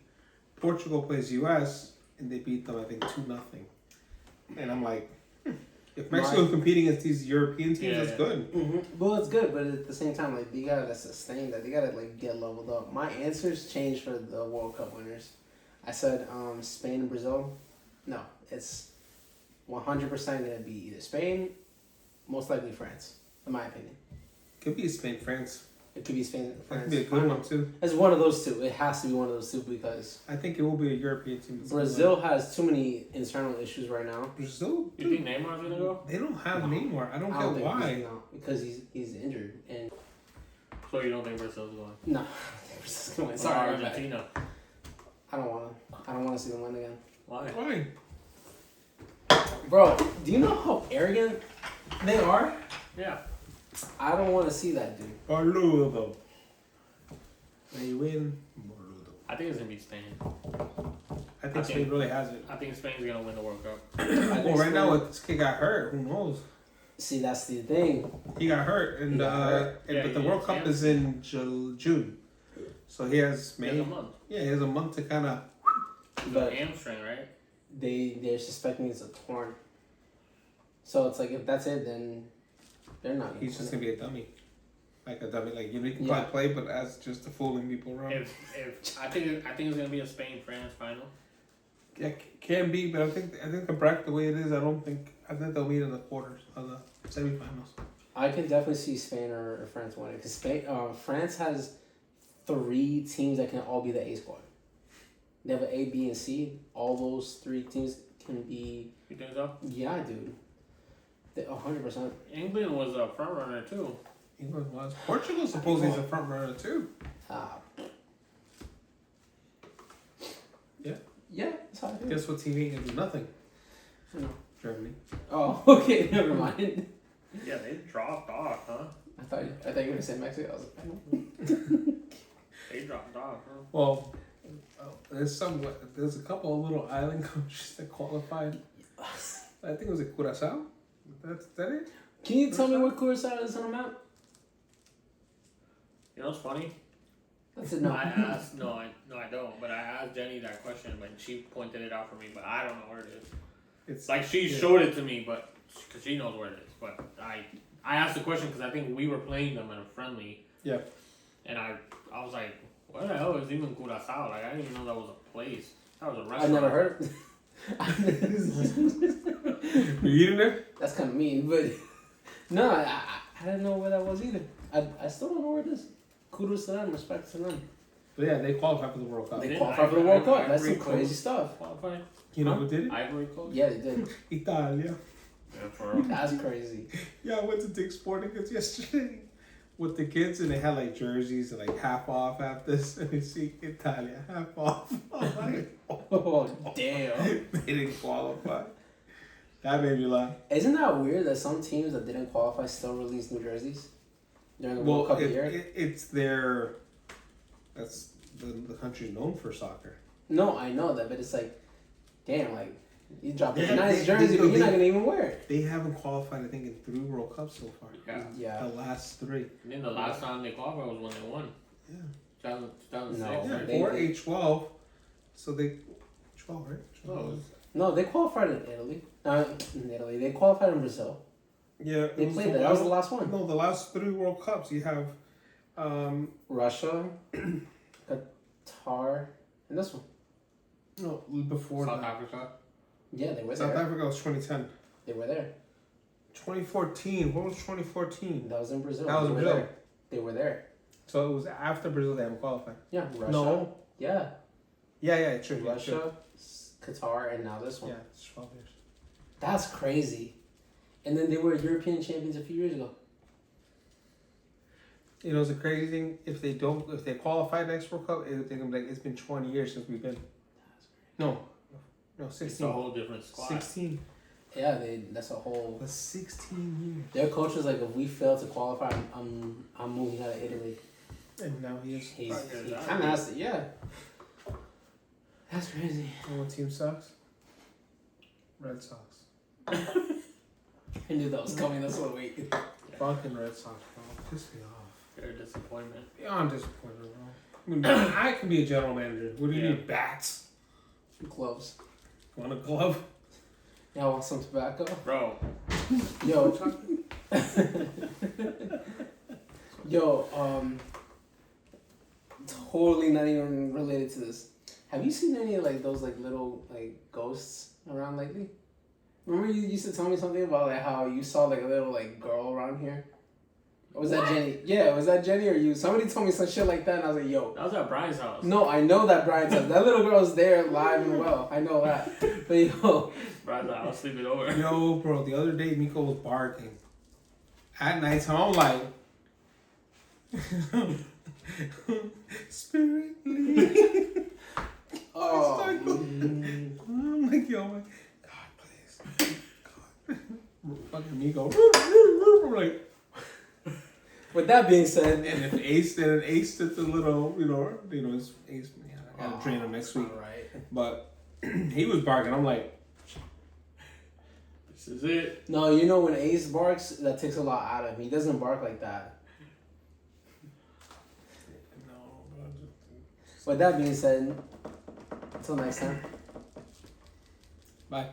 [SPEAKER 2] Portugal plays US, and they beat them, I think, 2-0. And I'm like, if Mexico's competing against these European teams, that's good.
[SPEAKER 3] Mm-hmm. Well, it's good, but at the same time, like they gotta sustain that. They gotta like get leveled up. My answers changed for the World Cup winners. I said Spain and Brazil. No, it's 100% gonna be either Spain, most likely France, in my opinion.
[SPEAKER 2] Could be Spain, France.
[SPEAKER 3] It could be Spain,
[SPEAKER 2] That
[SPEAKER 3] France.
[SPEAKER 2] could be a good one, too.
[SPEAKER 3] It's one of those two. It has to be one of those two because
[SPEAKER 2] I think it will be a European team. that's
[SPEAKER 3] Brazil has too many internal issues right now.
[SPEAKER 2] gonna- Brazil?
[SPEAKER 1] You think Neymar's gonna go?
[SPEAKER 2] They don't have Neymar. I don't
[SPEAKER 3] I don't
[SPEAKER 2] get
[SPEAKER 3] think
[SPEAKER 2] why.
[SPEAKER 3] no, because he's injured and
[SPEAKER 1] So you don't think Brazil's going?
[SPEAKER 3] no. Brazil's going.
[SPEAKER 1] Or
[SPEAKER 3] Sorry, my bad.
[SPEAKER 1] Argentina.
[SPEAKER 3] don't want to see them win again.
[SPEAKER 1] Why?
[SPEAKER 2] Why?
[SPEAKER 3] Bro, do you know how arrogant they are?
[SPEAKER 1] Yeah.
[SPEAKER 3] I don't want to see that, dude.
[SPEAKER 2] Boludo. They win. Boludo.
[SPEAKER 1] I think it's gonna be Spain.
[SPEAKER 2] I think Spain really has it.
[SPEAKER 1] I think Spain's gonna win the World Cup.
[SPEAKER 2] Well, right now, this kid got hurt. Who knows?
[SPEAKER 3] See, that's the thing.
[SPEAKER 2] He got hurt, and
[SPEAKER 3] He got hurt.
[SPEAKER 2] but the World Cup is in June, so he has
[SPEAKER 1] He has
[SPEAKER 2] maybe
[SPEAKER 1] a month.
[SPEAKER 2] he has a month to kind of.
[SPEAKER 3] But
[SPEAKER 1] Hamstring, right?
[SPEAKER 3] they're suspecting it's a torn. So it's like if that's it, then they're not.
[SPEAKER 2] He's just gonna be a dummy, like a dummy. Like you know, he can
[SPEAKER 3] Yeah.
[SPEAKER 2] probably play, but as just to fooling people around.
[SPEAKER 1] If I think it's gonna be a Spain-France final.
[SPEAKER 2] Yeah, can be, but I think the bracket the way it is, I think they'll meet in the quarters of the semifinals.
[SPEAKER 3] I can definitely see Spain or France winning because France has 3 teams that can all be the A squad. They have an A, B, and C. All those 3 teams can be.
[SPEAKER 1] You think so?
[SPEAKER 3] Yeah, dude. 100%.
[SPEAKER 1] England was a front runner too.
[SPEAKER 2] England was. Portugal supposedly is a front runner too.
[SPEAKER 3] Yeah, that's how I feel.
[SPEAKER 2] Guess what team ain't gonna do nothing?
[SPEAKER 3] No.
[SPEAKER 2] Germany.
[SPEAKER 3] Oh, okay, never mind.
[SPEAKER 1] Yeah, they dropped off, huh?
[SPEAKER 3] I thought you were gonna say Mexico. I was like, I know.
[SPEAKER 1] They dropped off, huh?
[SPEAKER 2] Well, there's a couple of little island countries that qualified. I think it was Curacao. That's that it?
[SPEAKER 3] Can you tell me what Curacao is on the map?
[SPEAKER 1] You know what's funny?
[SPEAKER 3] That's it. No.
[SPEAKER 1] I asked. No, I don't. But I asked Jenny that question, but she pointed it out for me. But I don't know where it is.
[SPEAKER 2] It's
[SPEAKER 1] Like she showed it to me, but because she knows where it is. But I asked the question because I think we were playing them in a friendly.
[SPEAKER 2] Yeah.
[SPEAKER 1] And I was like, what the hell is even Curacao? Like I didn't even know that was a place. That was a restaurant.
[SPEAKER 3] I never heard.
[SPEAKER 2] You eating there?
[SPEAKER 3] That's kind of mean, but no, I didn't know where that was either. I still don't know where it is. Kudos to them, respect to them.
[SPEAKER 2] But yeah, they qualified for the World Cup.
[SPEAKER 3] They
[SPEAKER 1] did
[SPEAKER 3] qualified for the World Cup. That's some
[SPEAKER 1] Ivory
[SPEAKER 3] crazy
[SPEAKER 1] Coast
[SPEAKER 3] stuff.
[SPEAKER 1] Qualified.
[SPEAKER 2] You know who did it?
[SPEAKER 1] Ivory Coast.
[SPEAKER 3] Yeah, they did.
[SPEAKER 2] Italia.
[SPEAKER 1] Yeah, for real.
[SPEAKER 3] That's crazy.
[SPEAKER 2] Yeah, I went to Dick's Sporting Goods yesterday with the kids, and they had like jerseys and like half off, half this, and you see Italia half off. I'm like,
[SPEAKER 3] Oh, damn.
[SPEAKER 2] they didn't qualify. That made me laugh.
[SPEAKER 3] Isn't that weird that some teams that didn't qualify still release new jerseys during the World Cup year?
[SPEAKER 2] It's their. That's the country known for soccer.
[SPEAKER 3] No, I know that, but it's like, damn, like, you dropped a
[SPEAKER 2] Yeah,
[SPEAKER 3] nice
[SPEAKER 2] they-
[SPEAKER 3] jersey,
[SPEAKER 2] they-
[SPEAKER 3] but you're not going to even wear it.
[SPEAKER 2] They haven't qualified, I think, in 3 World Cups so far.
[SPEAKER 1] Yeah.
[SPEAKER 3] Yeah.
[SPEAKER 2] The last 3.
[SPEAKER 1] And then the last time they qualified was when they won.
[SPEAKER 2] Yeah.
[SPEAKER 1] 2006.
[SPEAKER 3] No.
[SPEAKER 2] Yeah,
[SPEAKER 3] They-
[SPEAKER 2] or
[SPEAKER 3] they-
[SPEAKER 2] A12. So they. 12, right? 12.
[SPEAKER 3] No, they qualified in Italy. In Italy. They qualified in Brazil.
[SPEAKER 2] Yeah.
[SPEAKER 3] They played that. That was the last one.
[SPEAKER 2] No, the last 3 World Cups. You have.
[SPEAKER 3] Russia, Qatar, and this one.
[SPEAKER 2] No, before
[SPEAKER 1] South
[SPEAKER 2] that.
[SPEAKER 1] Africa.
[SPEAKER 3] Yeah, they were
[SPEAKER 2] South
[SPEAKER 3] there.
[SPEAKER 2] Africa was 2010.
[SPEAKER 3] They were there.
[SPEAKER 2] 2014. What was 2014?
[SPEAKER 3] That was in Brazil.
[SPEAKER 2] That was
[SPEAKER 3] They were
[SPEAKER 2] Brazil.
[SPEAKER 3] there. They were there.
[SPEAKER 2] So it was after Brazil they haven't qualified.
[SPEAKER 3] Yeah, Russia.
[SPEAKER 2] No.
[SPEAKER 3] Yeah,
[SPEAKER 2] Yeah, true. yeah,
[SPEAKER 3] Russia,
[SPEAKER 2] true.
[SPEAKER 3] Qatar, and now this one.
[SPEAKER 2] Yeah, it's 12 years.
[SPEAKER 3] That's crazy. And then they were European champions a few years ago.
[SPEAKER 2] You know, it's a crazy thing. If they qualify next World Cup, they're gonna be like, it's been 20 years since we've been. No,
[SPEAKER 1] It's a
[SPEAKER 2] 16.
[SPEAKER 1] whole different squad.
[SPEAKER 2] 16.
[SPEAKER 3] Yeah, that's a whole.
[SPEAKER 2] That's 16 years.
[SPEAKER 3] Their coach was like, if we fail to qualify, I'm moving out of Italy.
[SPEAKER 2] And now he is.
[SPEAKER 3] He
[SPEAKER 1] Okay,
[SPEAKER 3] kind of has to, yeah. That's crazy.
[SPEAKER 2] And what team sucks? Red Sox.
[SPEAKER 3] I knew that was coming. That's what we.
[SPEAKER 2] Fucking Red Sox, bro. Piss me off.
[SPEAKER 1] They're a disappointment.
[SPEAKER 2] Yeah, I'm disappointed, bro. I mean, I can be a general manager. What do you
[SPEAKER 1] Yeah.
[SPEAKER 2] need? Bats.
[SPEAKER 3] Gloves.
[SPEAKER 2] Want a glove?
[SPEAKER 3] Y'all want some tobacco?
[SPEAKER 1] Bro,
[SPEAKER 3] Yo. Yo, totally not even related to this. Have you seen any like those like little like ghosts around lately? Remember you used to tell me something about like how you saw like a little like girl around here? Or was that Jenny? Yeah, was that Jenny or you? Somebody told me some shit like that and I was like, yo.
[SPEAKER 1] that was at Brian's house.
[SPEAKER 3] No, I know that Brian said that little girl's there live and well. I know that. But yo,
[SPEAKER 1] Brian's house, I was sleeping over.
[SPEAKER 2] Yo, bro, the other day Miko was barking. At nighttime, I'm like, Spirit lead.
[SPEAKER 3] oh
[SPEAKER 2] It's like, Miko. I'm like, God, please. God. Fucking Miko. I'm like,
[SPEAKER 3] with that being said,
[SPEAKER 2] and if Ace did the little, it's Ace. Yeah, I gotta train him next week.
[SPEAKER 3] All right.
[SPEAKER 2] But he was barking. I'm like,
[SPEAKER 1] this is it.
[SPEAKER 3] No, when Ace barks, that takes a lot out of him. He doesn't bark like that.
[SPEAKER 2] no.
[SPEAKER 3] With that being said, until next time.
[SPEAKER 2] Bye.